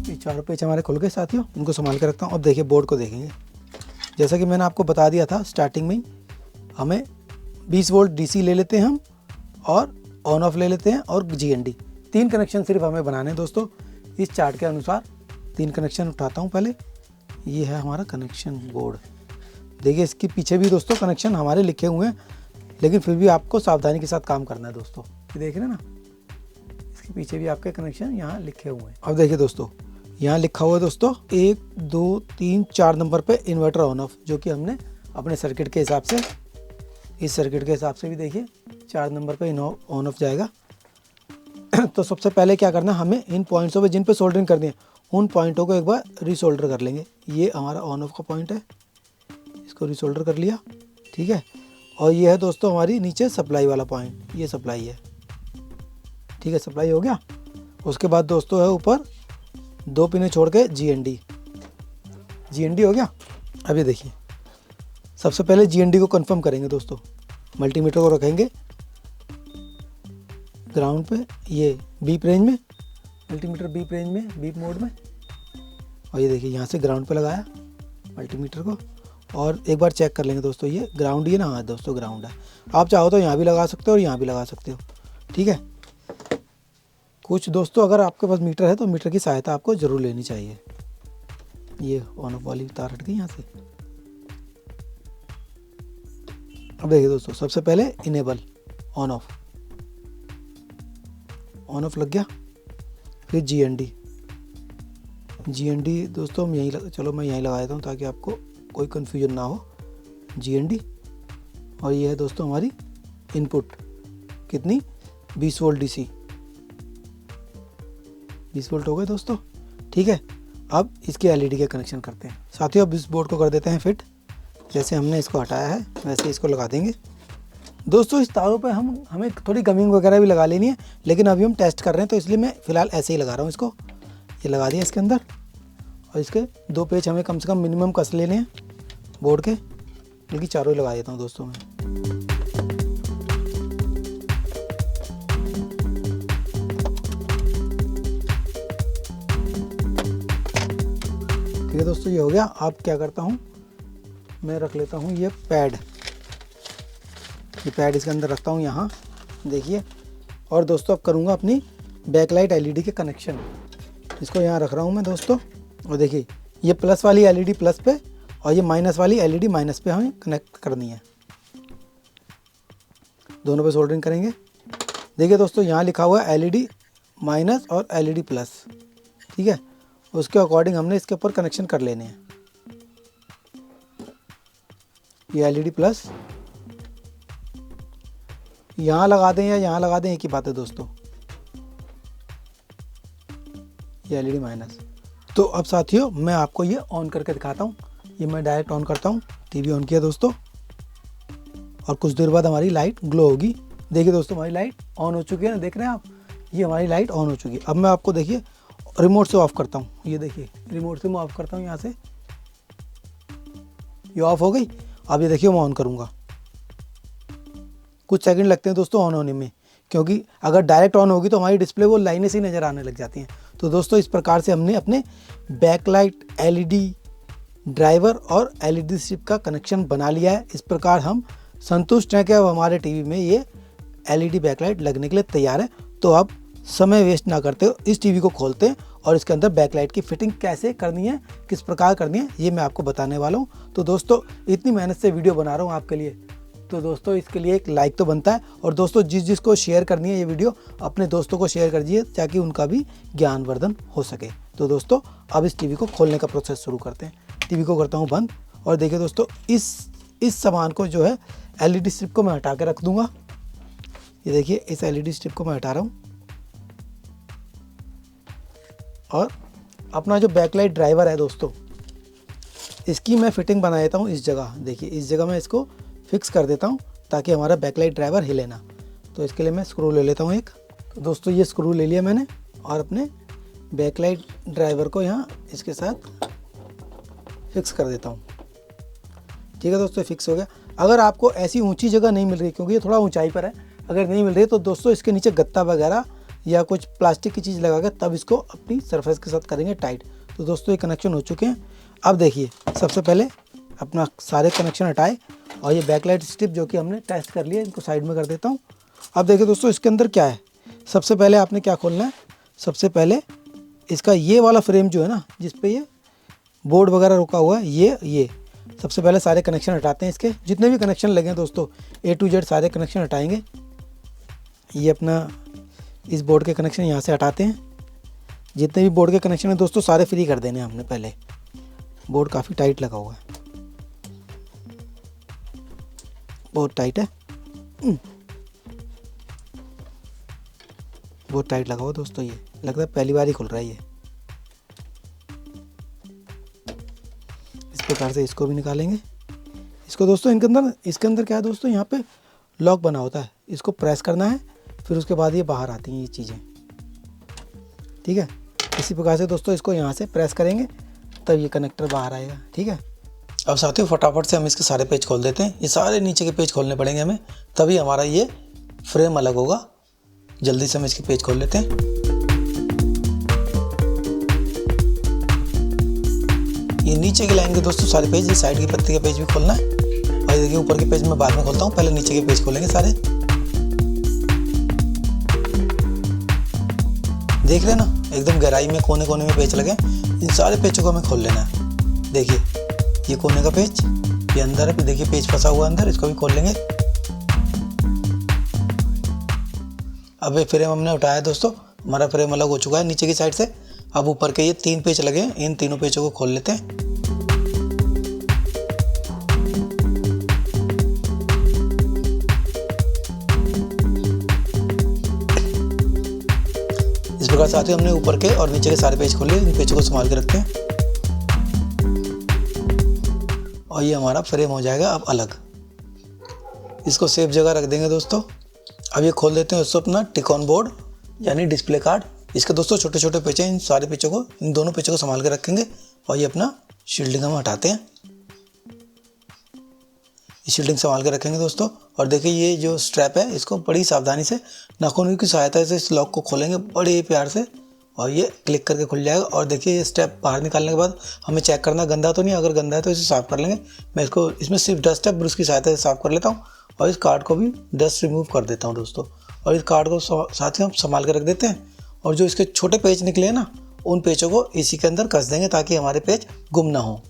ये चारों पेज हमारे खुल गए साथियों, इनको संभाल के रखता हूँ। अब देखिए बोर्ड को देखेंगे, जैसा कि मैंने आपको बता दिया था स्टार्टिंग में ही, हमें 20 वोल्ट DC ले लेते हैं हम, और ऑन ऑफ ले लेते हैं, और GND। 3 कनेक्शन सिर्फ हमें बनाने हैं दोस्तों। इस चार्ट के अनुसार 3 कनेक्शन उठाता हूँ पहले। ये है हमारा कनेक्शन बोर्ड। देखिए इसके पीछे भी दोस्तों कनेक्शन हमारे लिखे हुए हैं, लेकिन फिर भी आपको सावधानी के साथ काम करना है दोस्तों। ये देख रहे हैं ना, इसके पीछे भी आपके कनेक्शन यहाँ लिखे हुए हैं। अब देखिए दोस्तों यहाँ लिखा हुआ है दोस्तों 1 2 3 4 नंबर पे इन्वर्टर ऑन ऑफ, जो कि हमने अपने सर्किट के हिसाब से, इस सर्किट के हिसाब से भी देखिए 4 नंबर पे ऑन ऑफ जाएगा। तो सबसे पहले क्या करना, हमें इन पॉइंट्सों पे जिन पे सोल्डरिंग करनी है उन पॉइंटों को एक बार रीसोल्डर कर लेंगे। ये हमारा ऑन ऑफ का पॉइंट है, इसको रीसोल्डर कर लिया। ठीक है, और ये है दोस्तों हमारी नीचे सप्लाई वाला पॉइंट, ये सप्लाई है। ठीक है, सप्लाई हो गया। उसके बाद दोस्तों है ऊपर 2 पिने छोड़ के GND हो गया। अब ये देखिए सबसे पहले GND को कंफर्म करेंगे दोस्तों। मल्टीमीटर को रखेंगे ग्राउंड पे, ये बीप रेंज में, मल्टीमीटर बीप रेंज में, बीप मोड में, और ये देखिए यहाँ से ग्राउंड पे लगाया मल्टीमीटर को, और एक बार चेक कर लेंगे दोस्तों ये ग्राउंड ही है ना। हाँ दोस्तों ग्राउंड है। आप चाहो तो यहाँ भी लगा सकते हो और यहाँ भी लगा सकते हो। ठीक है, कुछ दोस्तों अगर आपके पास मीटर है तो मीटर की सहायता आपको ज़रूर लेनी चाहिए। ये ऑन ऑफ वाली तार हट गई यहाँ से। अब देखिए दोस्तों, सबसे पहले इनेबल ऑन ऑफ लग गया। फिर GND दोस्तों हम यहीं चलो मैं यहीं लगा देता हूँ ताकि आपको कोई कन्फ्यूजन ना हो। GND और ये है दोस्तों हमारी इनपुट, कितनी 20 वोल्ट DC, 20 वोल्ट हो गए दोस्तों। ठीक है, अब इसके LED के कनेक्शन करते हैं साथियों। अब इस बोर्ड को कर देते हैं फिट। जैसे हमने इसको हटाया है वैसे इसको लगा देंगे दोस्तों। इस तारों पे हमें थोड़ी गमिंग वगैरह भी लगा लेनी है, लेकिन अभी हम टेस्ट कर रहे हैं तो इसलिए मैं फ़िलहाल ऐसे ही लगा रहा हूँ इसको। ये लगा दिया इसके अंदर, और इसके 2 पेच हमें कम से कम मिनिमम कस लेने हैं बोर्ड के, बल्कि चारों ही लगा देता हूँ दोस्तों मैं। ठीक है दोस्तों, ये हो गया। अब क्या करता हूँ, मैं रख लेता हूँ ये पैड इसके अंदर रखता हूँ यहाँ, देखिए। और दोस्तों अब करूँगा अपनी बैकलाइट LED के कनेक्शन। इसको यहाँ रख रहा हूँ मैं दोस्तों, और देखिए ये प्लस वाली LED प्लस पे और ये माइनस वाली LED माइनस पे हमें कनेक्ट करनी है। दोनों पे सोल्डरिंग करेंगे। देखिए दोस्तों यहाँ लिखा हुआ है LED माइनस और LED प्लस, ठीक है। उसके अकॉर्डिंग हमने इसके ऊपर कनेक्शन कर लेने हैं। ये LED प्लस यहाँ लगा दें या यहाँ लगा दें, एक ही बात है दोस्तों। ये LED माइनस। तो अब साथियों मैं आपको ये ऑन करके दिखाता हूँ। ये मैं डायरेक्ट ऑन करता हूँ। टीवी ऑन किया दोस्तों, और कुछ देर बाद हमारी लाइट ग्लो होगी। देखिए दोस्तों हमारी लाइट ऑन हो चुकी है ना, देख रहे हैं आप, ये हमारी लाइट ऑन हो चुकी है। अब मैं आपको देखिए रिमोट से ऑफ करता हूँ। ये देखिए रिमोट से मैं ऑफ करता हूँ यहाँ से, ये ऑफ हो गई। अब ये देखिए मैं ऑन करूँगा। कुछ सेकंड लगते हैं दोस्तों ऑन होने में, क्योंकि अगर डायरेक्ट ऑन होगी तो हमारी डिस्प्ले वो लाइनें से ही नज़र आने लग जाती हैं। तो दोस्तों इस प्रकार से हमने अपने बैकलाइट LED ड्राइवर और LED स्ट्रिप का कनेक्शन बना लिया है। इस प्रकार हम संतुष्ट हैं कि अब हमारे टीवी में ये LED बैकलाइट लगने के लिए तैयार है। तो अब समय वेस्ट ना करते हो, इस टीवी को खोलते हैं और इसके अंदर बैकलाइट की फिटिंग कैसे करनी है, किस प्रकार करनी है, ये मैं आपको बताने वाला हूँ। तो दोस्तों इतनी मेहनत से वीडियो बना रहा हूँ आपके लिए, तो दोस्तों इसके लिए एक लाइक तो बनता है। और दोस्तों जिसको शेयर करनी है ये वीडियो, अपने दोस्तों को शेयर कर दीजिए ताकि उनका भी ज्ञानवर्धन हो सके। तो दोस्तों अब इस टीवी को खोलने का प्रोसेस शुरू करते हैं। टीवी को करता हूँ बंद, और देखिए दोस्तों इस सामान को जो है LED स्ट्रिप को मैं हटा के रख दूँगा। ये देखिए इस LED स्ट्रिप को मैं हटा रहा हूँ, और अपना जो बैकलाइट ड्राइवर है दोस्तों, इसकी मैं फिटिंग बना देता हूँ इस जगह। देखिए इस जगह मैं इसको फिक्स कर देता हूँ ताकि हमारा बैकलाइट ड्राइवर हिले ना। तो इसके लिए मैं स्क्रू ले लेता हूँ एक। तो दोस्तों ये स्क्रू ले लिया मैंने, और अपने बैकलाइट ड्राइवर को यहाँ इसके साथ फिक्स कर देता हूँ। ठीक है दोस्तों, फिक्स हो गया। अगर आपको ऐसी ऊंची जगह नहीं मिल रही, क्योंकि ये थोड़ा ऊंचाई पर है, अगर नहीं मिल रही तो दोस्तों इसके नीचे गत्ता वगैरह या कुछ प्लास्टिक की चीज़ लगा के तब इसको अपनी सरफेस के साथ करेंगे टाइट। तो दोस्तों ये कनेक्शन हो चुके हैं। अब देखिए सबसे पहले अपना सारे कनेक्शन हटाए, और ये बैकलाइट स्ट्रिप जो कि हमने टेस्ट कर लिया, इनको साइड में कर देता हूँ। अब देखिए दोस्तों इसके अंदर क्या है। सबसे पहले आपने क्या खोलना है, सबसे पहले इसका ये वाला फ्रेम जो है ना, जिस पे ये बोर्ड वगैरह रुका हुआ है, ये सबसे पहले सारे कनेक्शन हटाते हैं। इसके जितने भी कनेक्शन लगे हैं दोस्तों A to Z सारे कनेक्शन हटाएंगे। ये अपना इस बोर्ड के कनेक्शन यहाँ से हटाते हैं। जितने भी बोर्ड के कनेक्शन हैं दोस्तों सारे फ्री कर देने हमने पहले। बोर्ड काफ़ी टाइट लगा हुआ है, बहुत टाइट है, बहुत टाइट लगा हुआ दोस्तों। ये लगता है पहली बार ही खुल रहा है ये। इस प्रकार से इसको भी निकालेंगे। इसको दोस्तों इसके अंदर क्या है दोस्तों, यहाँ पे लॉक बना होता है, इसको प्रेस करना है, फिर उसके बाद ये बाहर आती हैं ये चीज़ें। ठीक है, इसी प्रकार से दोस्तों इसको यहाँ से प्रेस करेंगे तब ये कनेक्टर बाहर आएगा। ठीक है, अब साथियों फटाफट से हम इसके सारे पेज खोल देते हैं। ये सारे नीचे के पेज खोलने पड़ेंगे हमें, तभी हमारा ये फ्रेम अलग होगा। जल्दी से हम इसके पेज खोल लेते हैं। ये नीचे के लाइन के दोस्तों सारे पेज, ये साइड की पत्ती का पेज भी खोलना है, और देखिए ऊपर के पेज मैं बाद में खोलता हूँ, पहले नीचे के पेज खोलेंगे सारे। देख रहे हैं ना, एकदम गहराई में कोने कोने में पेज लगे। इन सारे पेजों को हमें खोल लेना है। देखिए ये कोने का पेज, ये अंदर है, देखिए पेज फंसा हुआ अंदर, इसको भी खोल लेंगे। अब ये फ्रेम हमने उठाया दोस्तों, हमारा फ्रेम अलग हो चुका है नीचे की साइड से। अब ऊपर के ये 3 पेज लगे हैं, इन तीनों पेजों को खोल लेते हैं। इस प्रकार साथियों हमने ऊपर के और नीचे के सारे पेज खोले, इन पेजों को संभाल के रखते हैं और ये हमारा फ्रेम हो जाएगा अब अलग। इसको सेफ जगह रख देंगे दोस्तों। अब ये खोल देते हैं उसको अपना टिकॉन बोर्ड यानी डिस्प्ले कार्ड। इसके दोस्तों छोटे छोटे पेच हैं, इन सारे पेचों को, इन दोनों पेचों को संभाल के रखेंगे और ये अपना शील्डिंग हम हटाते हैं। ये शील्डिंग संभाल के रखेंगे दोस्तों। और देखिए ये जो स्ट्रैप है इसको बड़ी सावधानी से नाखून की सहायता से इस लॉक को खोलेंगे बड़े प्यार से और ये क्लिक करके खुल जाएगा। और देखिए ये स्टेप बाहर निकालने के बाद हमें चेक करना गंदा तो नहीं, अगर गंदा है तो इसे साफ़ कर लेंगे। मैं इसको, इसमें सिर्फ डस्ट है, ब्रश की सहायता से साफ़ कर लेता हूँ और इस कार्ड को भी डस्ट रिमूव कर देता हूँ दोस्तों। और इस कार्ड को साथ ही हम संभाल के रख देते हैं और जो इसके छोटे पेज निकले हैं ना, उन पेजों को इसी के अंदर कस देंगे ताकि हमारे पेज गुम ना हो।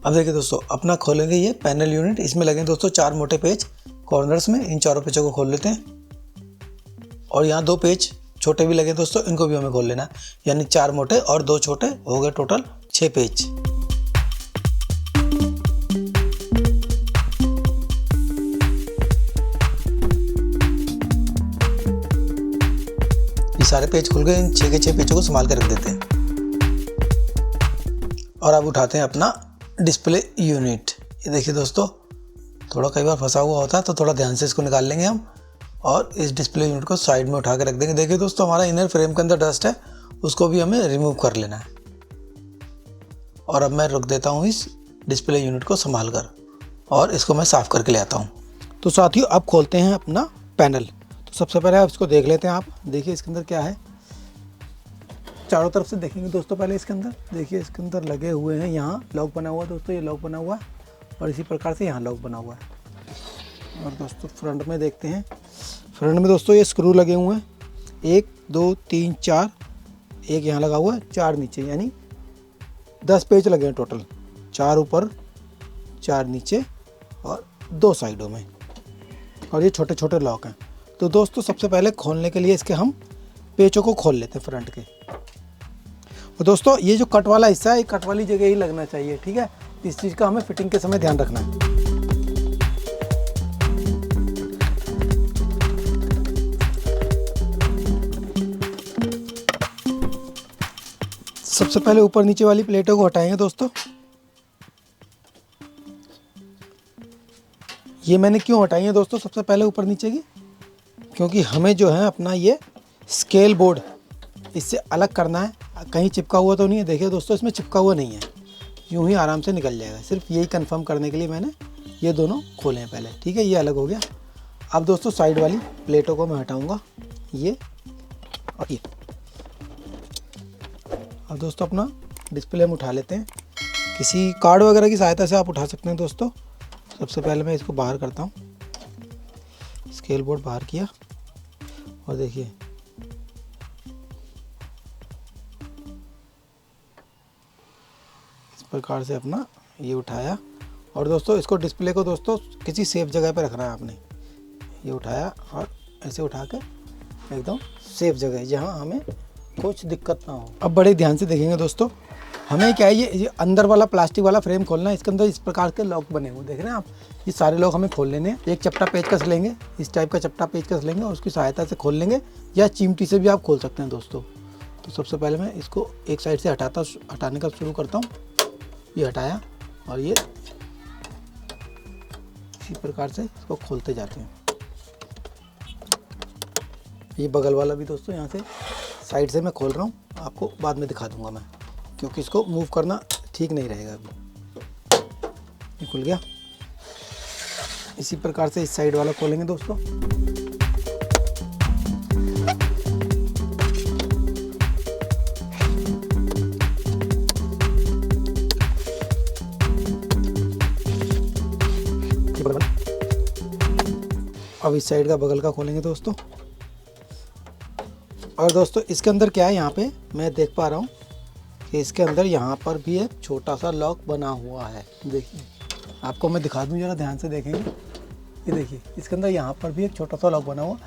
अब देखिए दोस्तों अपना खोलेंगे ये पैनल यूनिट। इसमें लगे दोस्तों 4 मोटे पेज कॉर्नर्स में, इन चारों पेजों को खोल लेते हैं। और यहाँ 2 पेज छोटे भी लगे दोस्तों, इनको भी हमें खोल लेना है, यानी 4 मोटे और 2 छोटे, हो गए टोटल 6 पेज। ये सारे पेज खुल गए, इन 6 के 6 पेजों को संभाल के रख देते हैं। और अब उठाते हैं अपना डिस्प्ले यूनिट। ये देखिए दोस्तों थोड़ा कई बार फंसा हुआ होता है तो थोड़ा ध्यान से इसको निकाल लेंगे हम और इस डिस्प्ले यूनिट को साइड में उठा के रख देंगे। देखिए दोस्तों हमारा इनर फ्रेम के अंदर डस्ट है, उसको भी हमें रिमूव कर लेना है। और अब मैं रख देता हूँ इस डिस्प्ले यूनिट को संभाल कर और इसको मैं साफ़ करके ले आता हूँ। तो साथियों अब खोलते हैं अपना पैनल। तो सबसे पहले आप इसको देख लेते हैं। आप देखिए इसके अंदर क्या है, चारों तरफ से देखेंगे दोस्तों। पहले इसके अंदर देखिए, इसके अंदर लगे हुए हैं, यहाँ लॉक बना हुआ है दोस्तों, ये लॉक बना हुआ है और इसी प्रकार से यहाँ लॉक बना हुआ है। और दोस्तों फ्रंट में देखते हैं, फ्रंट में दोस्तों ये स्क्रू लगे हुए हैं, 1 2 3 4, एक यहाँ लगा हुआ है, 4 नीचे, यानी 10 पेज लगे हैं टोटल, 4 ऊपर 4 नीचे और 2 साइडों में। और ये छोटे छोटे लॉक हैं। तो दोस्तों सबसे पहले खोलने के लिए इसके हम पेचों को खोल लेते हैं फ्रंट के। और दोस्तों ये जो कट वाला हिस्सा है, ये कट वाली जगह ही लगना चाहिए, ठीक है। इस चीज़ का हमें फिटिंग के समय ध्यान रखना है। सबसे पहले ऊपर नीचे वाली प्लेटों को हटाएंगे दोस्तों। ये मैंने क्यों हटाई है दोस्तों सबसे पहले यूपर नीचे की, क्योंकि हमें जो है अपना ये स्केल बोर्ड इससे अलग करना है। कहीं चिपका हुआ तो नहीं है, देखिए दोस्तों इसमें चिपका हुआ नहीं है, यूं ही आराम से निकल जाएगा। सिर्फ यही कंफर्म करने के लिए मैंने ये दोनों खोले हैं पहले, ठीक है। ये अलग हो गया। अब दोस्तों साइड वाली प्लेटों को मैं हटाऊंगा, ये और ये। अब दोस्तों अपना डिस्प्ले हम उठा लेते हैं, किसी कार्ड वगैरह की सहायता से आप उठा सकते हैं दोस्तों। सबसे पहले मैं इसको बाहर करता हूँ, स्केल बोर्ड बाहर किया और देखिए इस प्रकार से अपना ये उठाया। और दोस्तों इसको डिस्प्ले को दोस्तों किसी सेफ जगह पे रखना है आपने। ये उठाया और ऐसे उठा के एकदम सेफ जगह जहाँ हमें कुछ दिक्कत ना हो। अब बड़े ध्यान से देखेंगे दोस्तों, हमें क्या है ये अंदर वाला प्लास्टिक वाला फ्रेम खोलना है। इसके अंदर इस प्रकार के लॉक बने हुए देख रहे हैं आप, ये सारे लॉक हमें खोल लेने हैं। एक चपटा पेचकस लेंगे, इस टाइप का चपटा पेचकस लेंगे और उसकी सहायता से खोल लेंगे, या चिमटी से भी आप खोल सकते हैं दोस्तों। तो सबसे पहले मैं इसको एक साइड से हटाने का शुरू करता हूँ। ये हटाया और ये इसी प्रकार से इसको खोलते जाते हैं। ये बगल वाला भी दोस्तों यहाँ से साइड से मैं खोल रहा हूँ, आपको बाद में दिखा दूंगा मैं, क्योंकि इसको मूव करना ठीक नहीं रहेगा अभी। ये खुल गया। इसी प्रकार से इस साइड वाला खोलेंगे दोस्तों। अब इस साइड का बगल का खोलेंगे दोस्तों। और दोस्तों इसके अंदर क्या है, यहाँ पे मैं देख पा रहा हूँ कि इसके अंदर यहाँ पर भी एक छोटा सा लॉक बना हुआ है। देखिए आपको मैं दिखा दूँ, ज़रा ध्यान से देखेंगे। ये देखिए इसके अंदर यहाँ पर भी एक छोटा सा लॉक बना हुआ,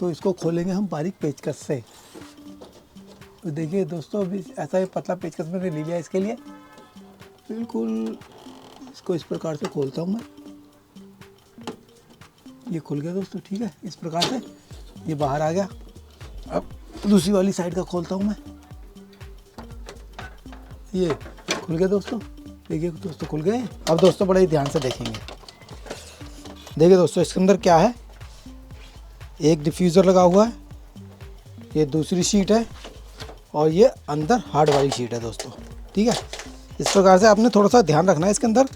तो इसको खोलेंगे हम बारीक पेचकस से। तो देखिए दोस्तों, अभी ऐसा ही पतला पेचकस मैंने ले लिया इसके लिए। बिल्कुल इसको इस प्रकार से खोलता हूँ मैं। ये खुल गया दोस्तों, ठीक है। इस प्रकार से ये बाहर आ गया। अब दूसरी वाली साइड का खोलता हूँ मैं। ये खुल गया दोस्तों, देखिए दोस्तों खुल गए। अब दोस्तों बड़े ही ध्यान से देखेंगे। देखिए दोस्तों इसके अंदर क्या है, एक डिफ्यूज़र लगा हुआ है, ये दूसरी शीट है और ये अंदर हार्ड वाली शीट है दोस्तों, ठीक है। इस प्रकार से आपने थोड़ा सा ध्यान रखना है इसके अंदर,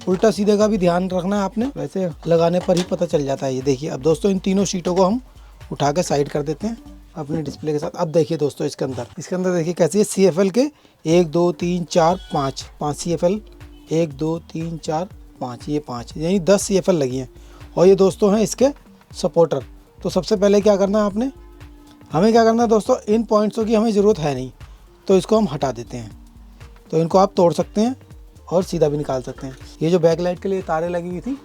उल्टा सीधे का भी ध्यान रखना है आपने, वैसे लगाने पर ही पता चल जाता है। ये देखिए अब दोस्तों इन तीनों शीटों को हम उठा के साइड कर देते हैं अपने डिस्प्ले के साथ। अब देखिए दोस्तों इसके अंदर देखिए कैसी है, CFL के 1 2 3 4 5 CFL, 1 2 3 4 5, ये 5 यानी 10 CFL लगी हैं। और ये दोस्तों हैं इसके सपोर्टर। तो सबसे पहले क्या करना है आपने, हमें क्या करना है दोस्तों, इन पॉइंट्सों की हमें ज़रूरत है नहीं, तो इसको हम हटा देते हैं। तो इनको आप तोड़ सकते हैं और सीधा भी निकाल सकते हैं। ये जो बैक लाइट के लिए तारें लगी हुई थी,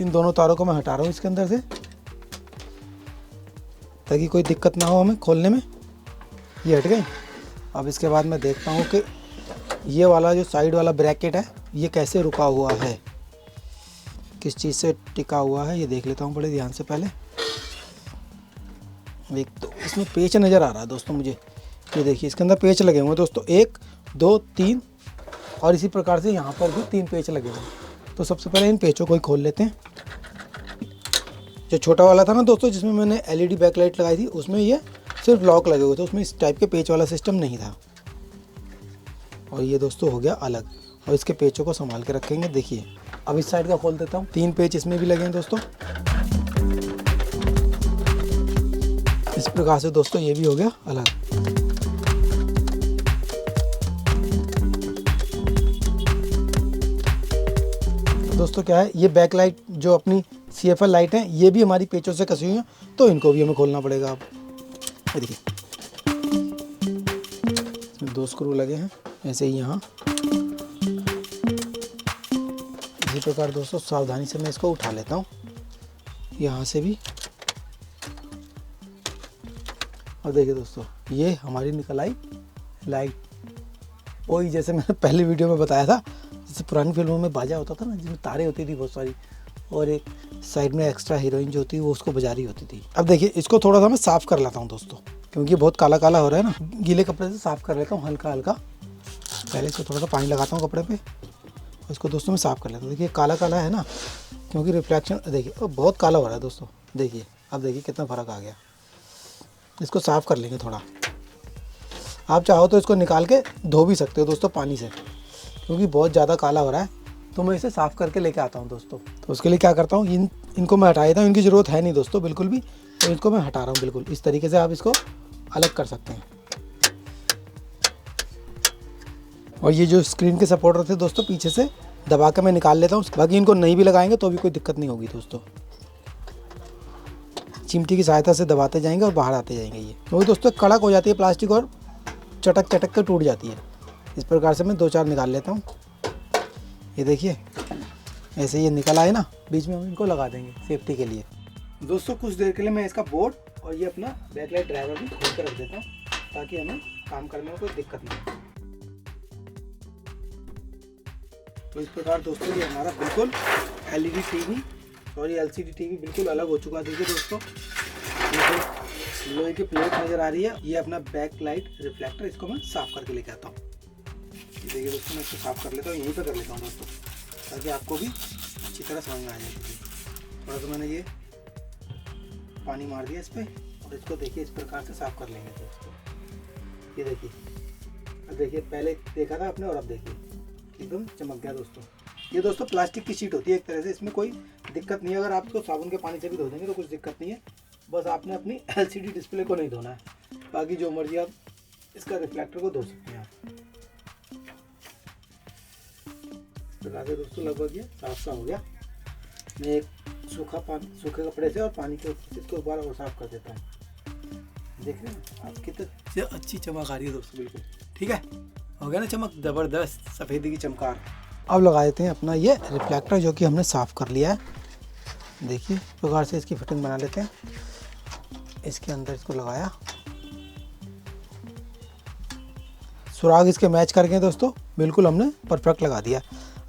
इन दोनों तारों को मैं हटा रहा हूँ इसके अंदर से, ताकि कोई दिक्कत ना हो हमें खोलने में। ये हट गई। अब इसके बाद मैं देखता हूँ कि ये वाला जो साइड वाला ब्रैकेट है ये कैसे रुका हुआ है, किस चीज़ से टिका हुआ है, ये देख लेता हूँ बड़े ध्यान से पहले। एक तो इसमें पेच नज़र आ रहा है दोस्तों मुझे, ये देखिए इसके अंदर पेच लगे हुए हैं दोस्तों, 1 2 3 और इसी प्रकार से यहाँ पर भी 3 पेच लगे हुए हैं। तो सबसे पहले इन पेचों को ही खोल लेते हैं। जो छोटा वाला था ना दोस्तों, जिसमें मैंने LED बैकलाइट लगाई थी, उसमें ये सिर्फ लॉक लगे हुए थे, उसमें इस टाइप के पेच वाला सिस्टम नहीं था। और ये दोस्तों हो गया अलग, और इसके पेचों को संभाल के रखेंगे। देखिए अब इस साइड का खोल देता हूँ, 3 पेच इसमें भी लगे हैं दोस्तों। इस प्रकार से दोस्तों ये भी हो गया अलग। दोस्तों क्या है, ये बैक लाइट जो अपनी CFL लाइट हैं, ये भी हमारी पेचों से कसी हुई हैं, तो इनको भी हमें खोलना पड़ेगा। अब ये देखिए इसमें 2 स्क्रू लगे हैं ऐसे ही यहाँ। इसी प्रकार दोस्तों सावधानी से मैं इसको उठा लेता हूँ यहाँ से भी। और देखिए दोस्तों ये हमारी निकल आई लाइट, वही जैसे मैंने पहले वीडियो में बताया था, जैसे पुरानी फिल्मों में बाजा होता था ना, जिसमें तारे होती थी बहुत सारी, और एक साइड में एक्स्ट्रा हीरोइन जो होती है वो उसको बजा रही होती थी। अब देखिए इसको थोड़ा सा मैं साफ़ कर लेता हूँ दोस्तों, क्योंकि बहुत काला काला हो रहा है ना। गीले कपड़े से साफ़ कर लेता हूँ हल्का हल्का। पहले इसको थोड़ा सा पानी लगाता हूँ कपड़े पे और इसको दोस्तों मैं साफ़ कर लेता हूँ। देखिए काला काला है ना, क्योंकि रिफ्लेक्शन देखिए बहुत काला हो रहा है दोस्तों। देखिए अब देखिए कितना फ़र्क आ गया। इसको साफ़ कर लेंगे थोड़ा। आप चाहो तो इसको निकाल के धो भी सकते हो दोस्तों पानी से, क्योंकि बहुत ज़्यादा काला हो रहा है। तो मैं इसे साफ़ करके लेके आता हूँ दोस्तों। तो उसके लिए क्या करता हूँ, इनको मैं हटा देता हूँ, इनकी ज़रूरत है नहीं दोस्तों बिल्कुल भी। तो इसको मैं हटा रहा हूँ बिल्कुल इस तरीके से, आप इसको अलग कर सकते हैं। और ये जो स्क्रीन के सपोर्टर थे दोस्तों, पीछे से दबा के मैं निकाल लेता हूँ। बाकी इनको नहीं भी लगाएंगे तो भी कोई दिक्कत नहीं होगी दोस्तों। चिमटी की सहायता से दबाते जाएंगे और बाहर आते जाएंगे ये, क्योंकि दोस्तों कड़क हो जाती है प्लास्टिक और चटक चटक के टूट जाती है। इस प्रकार से मैं 2-4 निकाल लेता हूँ। ये देखिए ऐसे ये निकल आए ना, बीच में हम इनको लगा देंगे सेफ्टी के लिए। दोस्तों कुछ देर के लिए मैं इसका बोर्ड और ये अपना बैकलाइट ड्राइवर भी खोल कर रख देता हूँ, ताकि हमें काम करने में कोई दिक्कत ना हो। तो इस प्रकार दोस्तों ये हमारा बिल्कुल LCD टीवी बिल्कुल अलग हो चुका है। देखिए दोस्तों लोहे की प्लेट नज़र आ रही है, ये अपना बैक लाइट रिफ्लेक्टर, इसको मैं साफ़ करके लेके आता हूँ। देखिए दोस्तों मैं इसको साफ़ कर लेता हूँ, यहीं पे कर लेता हूँ दोस्तों, ताकि आपको भी अच्छी तरह समझ में आ जाए। थोड़ा सा मैंने ये पानी मार दिया इस पर, और इसको देखिए इस प्रकार से साफ़ कर लेंगे दोस्तों। ये देखिए, अब देखिए पहले देखा था आपने और अब देखिए एकदम चमक गया दोस्तों। ये दोस्तों प्लास्टिक की शीट होती है एक तरह से, इसमें कोई दिक्कत नहीं है। अगर आप इसको साबुन के पानी से भी धो देंगे तो कुछ दिक्कत नहीं है, बस आपने अपनी LCD डिस्प्ले को नहीं धोना है। बाकी जो मर्जी आप इसका रिफ्लेक्टर को धो सकते हैं आप। तो दोस्तों लगभग ये साफ सा हो गया। मैं एक सूखे कपड़े से और पानी के ऊपर इसको दोबारा और साफ कर देता हूँ। देख रहे हैं आप कितनी अच्छी चमक आ रही है दोस्तों, बिल्कुल ठीक है, हो गया ना चमक, ज़बरदस्त सफ़ेदी की चमकार। अब लगा देते हैं अपना ये रिफ्लेक्टर जो कि हमने साफ़ कर लिया है। देखिए इस प्रकार से इसकी फिटिंग बना लेते हैं। इसके अंदर इसको लगाया, सुराग इसके मैच करके दोस्तों बिल्कुल हमने परफेक्ट लगा दिया।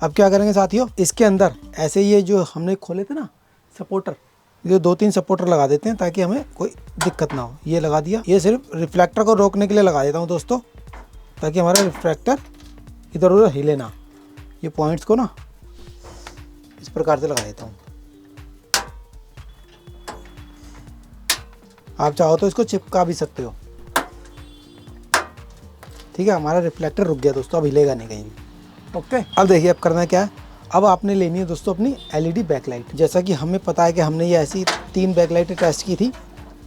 अब क्या करेंगे साथियों, इसके अंदर ऐसे ये जो हमने खोले थे ना सपोर्टर, ये 2-3 सपोर्टर लगा देते हैं ताकि हमें कोई दिक्कत ना हो। ये लगा दिया, ये सिर्फ रिफ्लेक्टर को रोकने के लिए लगा देता हूँ दोस्तों, ताकि हमारा रिफ्लेक्टर इधर उधर हिले ना। ये पॉइंट्स को ना इस प्रकार से लगा देता हूँ। आप चाहो तो इसको चिपका भी सकते हो। ठीक है, हमारा रिफ्लेक्टर रुक गया दोस्तों, अब हिलेगा नहीं कहीं भी। ओके, अब देखिए अब करना क्या है, अब आपने लेनी है दोस्तों अपनी एलईडी बैकलाइट। जैसा कि हमें पता है कि हमने ये ऐसी 3 बैकलाइटें टेस्ट की थी,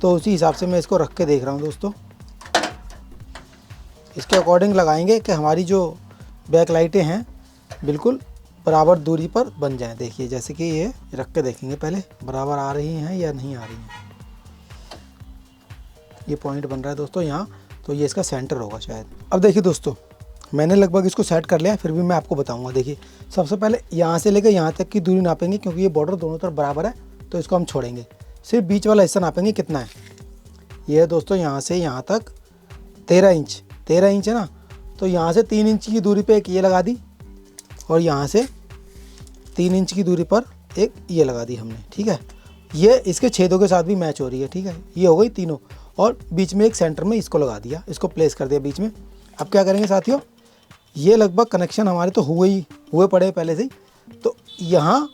तो उसी हिसाब से मैं इसको रख के देख रहा हूँ दोस्तों। इसके अकॉर्डिंग लगाएंगे कि हमारी जो बैकलाइटें हैं बिल्कुल बराबर दूरी पर बन जाएं। देखिए जैसे कि ये रख के देखेंगे पहले बराबर आ रही हैं या नहीं आ रही हैं। ये पॉइंट बन रहा है दोस्तों यहाँ, तो ये इसका सेंटर होगा शायद। अब देखिए दोस्तों, मैंने लगभग इसको सेट कर लिया, फिर भी मैं आपको बताऊंगा। देखिए सबसे पहले यहाँ से लेकर यहाँ तक की दूरी नापेंगे, क्योंकि ये बॉर्डर दोनों तरफ बराबर है तो इसको हम छोड़ेंगे। सिर्फ बीच वाला हिस्सा नापेंगे कितना है। ये है दोस्तों यहाँ से यहाँ तक 13 इंच, 13 इंच है ना, तो यहाँ से 3 इंच की दूरी पे एक ये लगा दी, और यहाँ से 3 इंच की दूरी पर एक ये लगा दी हमने। ठीक है, ये इसके छेदों के साथ भी मैच हो रही है। ठीक है, ये हो गई तीनों, और बीच में एक सेंटर में इसको लगा दिया, इसको प्लेस कर दिया बीच में। अब क्या करेंगे साथियों, ये लगभग कनेक्शन हमारे तो हुए पड़े पहले से ही, तो यहाँ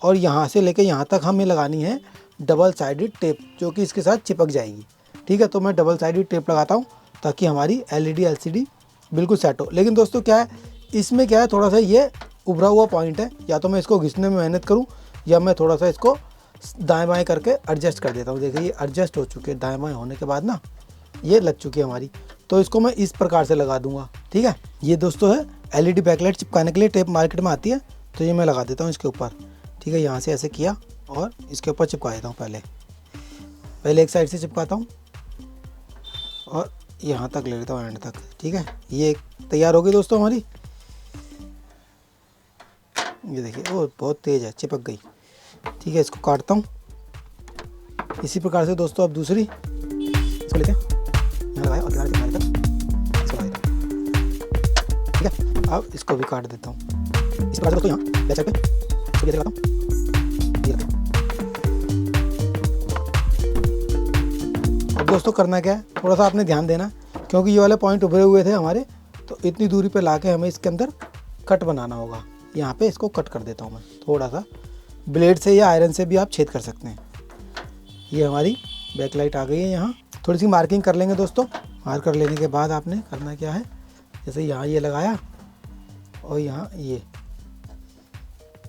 और यहाँ से लेके यहाँ तक हमें लगानी है डबल साइडेड टेप, जो कि इसके साथ चिपक जाएगी। ठीक है, तो मैं डबल साइडेड टेप लगाता हूँ ताकि हमारी एलईडी एलसीडी बिल्कुल सेट हो। लेकिन दोस्तों क्या है, इसमें क्या है, थोड़ा सा ये उभरा हुआ पॉइंट है, या तो मैं इसको घिसने में मेहनत करूँ या मैं थोड़ा सा इसको दाएं बाएं करके एडजस्ट कर देता हूँ। देखिए ये एडजस्ट हो चुके हैं, दाएं बाएं होने के बाद ना ये लग चुकी है हमारी, तो इसको मैं इस प्रकार से लगा दूंगा। ठीक है, ये दोस्तों है एलईडी बैकलाइट चिपकाने के लिए टेप मार्केट में आती है, तो ये मैं लगा देता हूँ इसके ऊपर। ठीक है, यहाँ से ऐसे किया और इसके ऊपर चिपका देता हूँ। पहले एक साइड से चिपकाता हूँ और यहाँ तक ले लेता हूँ एंड तक। ठीक है, ये तैयार हो गई दोस्तों हमारी। ये देखिए वो बहुत तेज़ है, चिपक गई। ठीक है, इसको काटता हूँ इसी प्रकार से दोस्तों। अब दूसरी इसको लेते हैं, यहाँ लगाया और किनारे तक इसको लगा देता हूँ। ठीक है, अब इसको भी काट देता हूँ इस प्रकार से दोस्तों। यहाँ बैक साइड पे इसको ये लगाता हूँ, ये रखता हूँ। अब दोस्तों करना क्या है, थोड़ा सा आपने ध्यान देना, क्योंकि ये वाले पॉइंट उभरे हुए थे हमारे, तो इतनी दूरी पे लाके हमें इसके अंदर कट बनाना होगा। यहाँ पे इसको कट कर देता हूँ मैं थोड़ा सा, ब्लेड से या आयरन से भी आप छेद कर सकते हैं। ये हमारी बैकलाइट आ गई है। यहाँ थोड़ी सी मार्किंग कर लेंगे दोस्तों। मार्क कर लेने के बाद आपने करना क्या है, जैसे यहाँ ये लगाया और यहाँ ये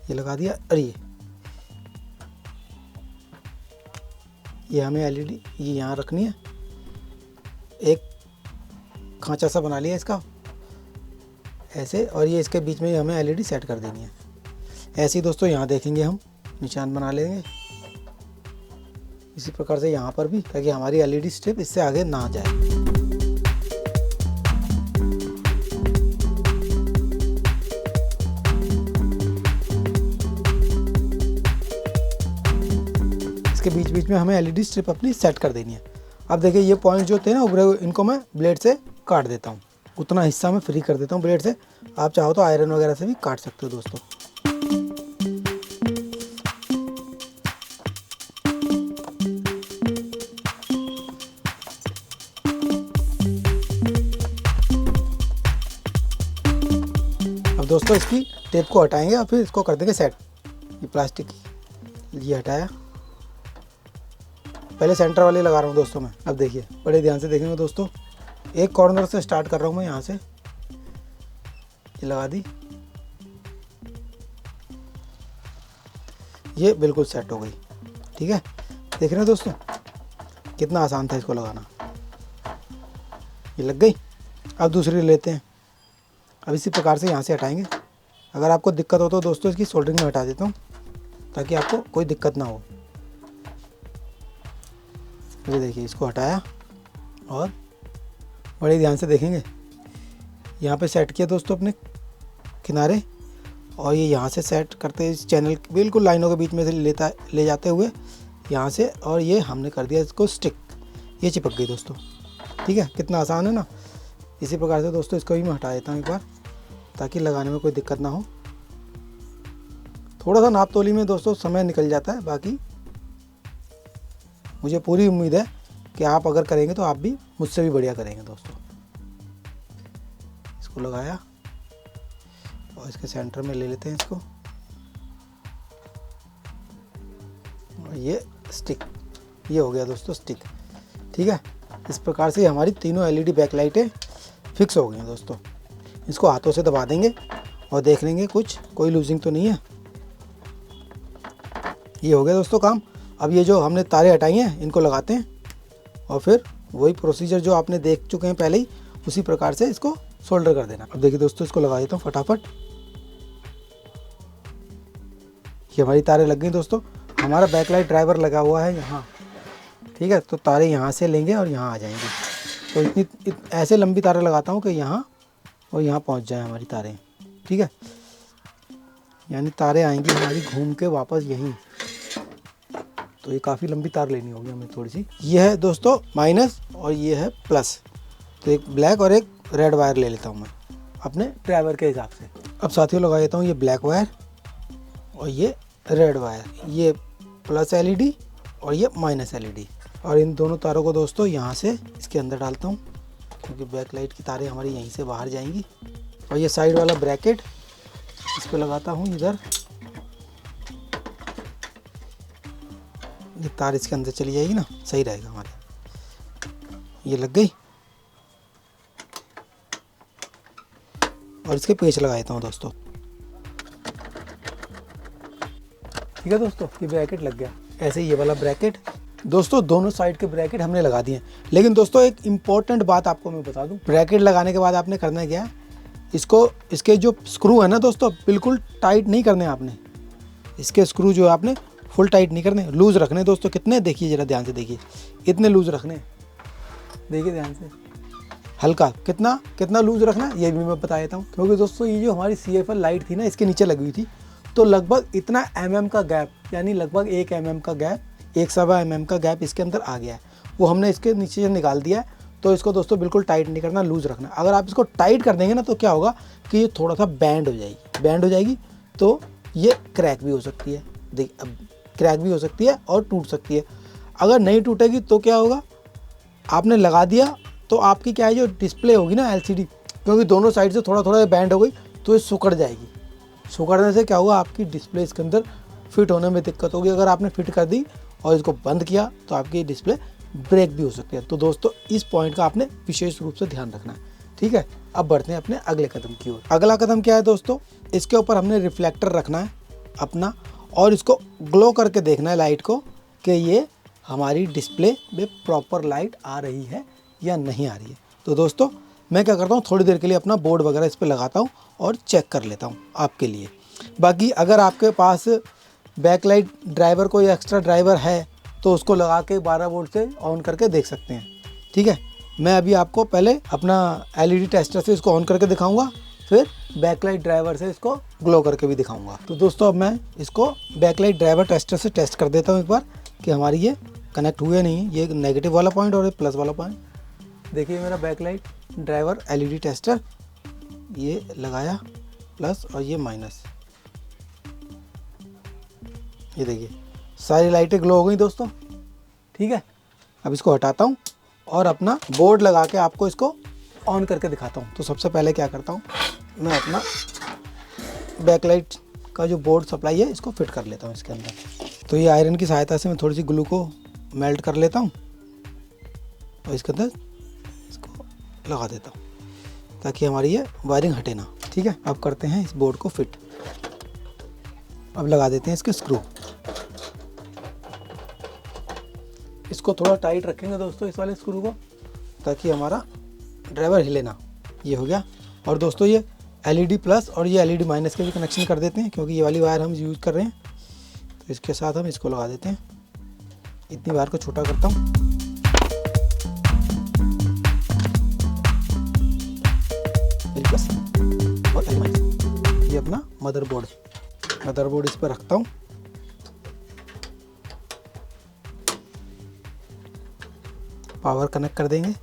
लगा दिया, और ये हमें एलईडी ये यहाँ रखनी है। एक खांचा सा बना लिया इसका ऐसे, और ये इसके बीच में हमें एलईडी सेट कर देनी है। ऐसे ही दोस्तों यहाँ देखेंगे हम निशान बना लेंगे इसी प्रकार से यहाँ पर भी, ताकि हमारी एलईडी स्ट्रिप इससे आगे ना जाए। इसके बीच बीच में हमें एलईडी स्ट्रिप अपनी सेट कर देनी है। अब देखिए ये पॉइंट जो थे ना उभरे हुए, इनको मैं ब्लेड से काट देता हूँ। उतना हिस्सा मैं फ्री कर देता हूँ ब्लेड से। आप चाहो तो आयरन वगैरह से भी काट सकते हो दोस्तों। अब दोस्तों इसकी टेप को हटाएंगे और फिर इसको कर देंगे सेट। ये प्लास्टिक ये हटाया, पहले सेंटर वाली लगा रहा हूँ दोस्तों मैं। अब देखिए बड़े ध्यान से देखेंगे दोस्तों, एक कॉर्नर से स्टार्ट कर रहा हूँ मैं, यहाँ से ये लगा दी, ये बिल्कुल सेट हो गई। ठीक है, देख रहे हैं दोस्तों कितना आसान था इसको लगाना। ये लग गई। अब दूसरी लेते हैं। अब इसी प्रकार से यहाँ से हटाएंगे। अगर आपको दिक्कत हो तो दोस्तों इसकी सोल्डरिंग में हटा देता हूँ, ताकि आपको कोई दिक्कत ना हो। ये देखिए इसको हटाया और बड़े ध्यान से देखेंगे। यहाँ पे सेट किया दोस्तों अपने किनारे, और ये यहाँ से सेट करते इस चैनल बिल्कुल लाइनों के बीच में से ले जाते हुए यहाँ से, और ये हमने कर दिया इसको स्टिक, ये चिपक गई दोस्तों। ठीक है, कितना आसान है ना। इसी प्रकार से दोस्तों इसको भी मैं हटा देता हूँ एक बार, ताकि लगाने में कोई दिक्कत ना हो। थोड़ा सा नाप तोली में दोस्तों समय निकल जाता है, बाकी मुझे पूरी उम्मीद है कि आप अगर करेंगे तो आप भी मुझसे भी बढ़िया करेंगे दोस्तों। इसको लगाया और इसके सेंटर में ले लेते हैं इसको, और ये स्टिक, ये हो गया दोस्तों स्टिक। ठीक है, इस प्रकार से हमारी तीनों एलईडी बैकलाइटें फिक्स हो गई हैं दोस्तों। इसको हाथों से दबा देंगे और देख लेंगे कोई लूजिंग तो नहीं है। ये हो गया दोस्तों काम। अब ये जो हमने तारे हटाई हैं इनको लगाते हैं, और फिर वही प्रोसीजर जो आपने देख चुके हैं पहले ही, उसी प्रकार से इसको सोल्डर कर देना। अब देखिए दोस्तों, इसको लगा देता हूँ फटाफट। ये हमारी तारें लग गई दोस्तों। हमारा बैकलाइट ड्राइवर लगा हुआ है यहाँ। ठीक है, तो तारे यहाँ से लेंगे और यहाँ आ जाएंगे। तो ऐसे लंबी तारें लगाता हूँ कि यहाँ और यहाँ पहुँच जाए हमारी तारें। ठीक है, यानी तारें आएंगी हमारी घूम के वापस यहीं। तो ये काफ़ी लंबी तार लेनी होगी हमें थोड़ी सी। ये है दोस्तों माइनस और ये है प्लस। तो एक ब्लैक और एक रेड वायर ले लेता हूँ मैं अपने ड्राइवर के हिसाब से। अब साथियों लगा देता हूँ ये ब्लैक वायर और ये रेड वायर, ये प्लस एलईडी और ये माइनस एलईडी। और इन दोनों तारों को दोस्तों यहाँ से इसके अंदर डालता हूँ, क्योंकि बैक लाइट की तारें हमारी यहीं से बाहर जाएंगी। और ये साइड वाला ब्रैकेट इस पर लगाता हूँ इधर। ये तार इसके अंदर चली जाएगी ना, सही रहेगा हमारे। ये लग गई। और इसके पेच लगा देता हूँ दोस्तों। ठीक है दोस्तों, ये ब्रैकेट लग गया। ऐसे ये वाला ब्रैकेट दोस्तों, दोनों साइड के ब्रैकेट हमने लगा दिए। लेकिन दोस्तों एक इम्पॉर्टेंट बात आपको मैं बता दूं, ब्रैकेट लगाने के बाद आपने करना क्या है, इसके जो स्क्रू है ना दोस्तों, बिल्कुल टाइट नहीं करने आपने। इसके स्क्रू जो है आपने फुल टाइट नहीं करने, लूज़ रखने दोस्तों। कितने देखिए जरा ध्यान से देखिए, इतने लूज़ रखने, देखिए ध्यान से। हल्का कितना लूज़ रखना ये भी मैं बता देता हूँ। क्योंकि दोस्तों ये जो हमारी CFL लाइट थी ना, इसके नीचे लगी हुई थी, तो लगभग इतना mm का गैप, यानी लगभग 1 mm का गैप, 1.25 mm का गैप इसके अंदर आ गया है। वो हमने इसके नीचे से निकाल दिया है। तो इसको दोस्तों बिल्कुल टाइट नहीं करना, लूज़ रखना। अगर आप इसको टाइट कर देंगे ना, तो क्या होगा कि ये थोड़ा सा बैंड हो जाएगी तो ये क्रैक भी हो सकती है। क्रैक भी हो सकती है और टूट सकती है। अगर नहीं टूटेगी तो क्या होगा, आपने लगा दिया तो आपकी क्या है, जो डिस्प्ले होगी ना LCD, क्योंकि दोनों साइड से थोड़ा थोड़ा बैंड हो गई तो ये सिकुड़ जाएगी। सिकुड़ने से क्या होगा, आपकी डिस्प्ले इसके अंदर फिट होने में दिक्कत होगी। अगर आपने फिट कर दी और इसको बंद किया तो आपकी डिस्प्ले ब्रेक भी हो सकती है। तो दोस्तों इस पॉइंट का आपने विशेष रूप से ध्यान रखना है। ठीक है, अब बढ़ते हैं अपने अगले कदम की ओर। अगला कदम क्या है दोस्तों, इसके ऊपर हमने रिफ्लेक्टर रखना है अपना, और इसको ग्लो करके देखना है लाइट को कि ये हमारी डिस्प्ले में प्रॉपर लाइट आ रही है या नहीं आ रही है। तो दोस्तों मैं क्या करता हूँ, थोड़ी देर के लिए अपना बोर्ड वगैरह इस पर लगाता हूँ और चेक कर लेता हूँ आपके लिए। बाकी अगर आपके पास बैकलाइट ड्राइवर कोई एक्स्ट्रा ड्राइवर है तो उसको लगा के 12 वोल्ट से ऑन करके देख सकते हैं। ठीक है, मैं अभी आपको पहले अपना LED टेस्टर से इसको ऑन करके दिखाऊंगा, फिर बैकलाइट ड्राइवर से इसको ग्लो करके भी दिखाऊंगा। तो दोस्तों अब मैं इसको बैकलाइट ड्राइवर टेस्टर से टेस्ट कर देता हूँ एक बार कि हमारी ये कनेक्ट हुए नहीं है। ये नेगेटिव वाला पॉइंट और ये प्लस वाला पॉइंट। देखिए मेरा बैकलाइट ड्राइवर LED टेस्टर, ये लगाया प्लस और ये माइनस। ये देखिए सारी लाइटें ग्लो हो गई दोस्तों। ठीक है, अब इसको हटाता हूँ और अपना बोर्ड लगा के आपको इसको ऑन करके दिखाता हूँ। तो सबसे पहले क्या करता हूँ, मैं अपना बैकलाइट का जो बोर्ड सप्लाई है इसको फिट कर लेता हूँ इसके अंदर। तो ये आयरन की सहायता से मैं थोड़ी सी ग्लू को मेल्ट कर लेता हूँ और इसके अंदर इसको लगा देता हूँ ताकि हमारी ये वायरिंग हटे ना। ठीक है, अब करते हैं इस बोर्ड को फिट। अब लगा देते हैं इसके स्क्रू। इसको थोड़ा टाइट रखेंगे दोस्तों इस वाले स्क्रू को, ताकि हमारा ड्राइवर हिले ना। ये हो गया। और दोस्तों ये LED प्लस और ये LED माइनस के भी कनेक्शन कर देते हैं, क्योंकि ये वाली वायर हम यूज़ कर रहे हैं। तो इसके साथ हम इसको लगा देते हैं। इतनी वायर को छोटा करता हूँ। अपना मदरबोर्ड इस पर रखता हूँ। पावर कनेक्ट कर देंगे,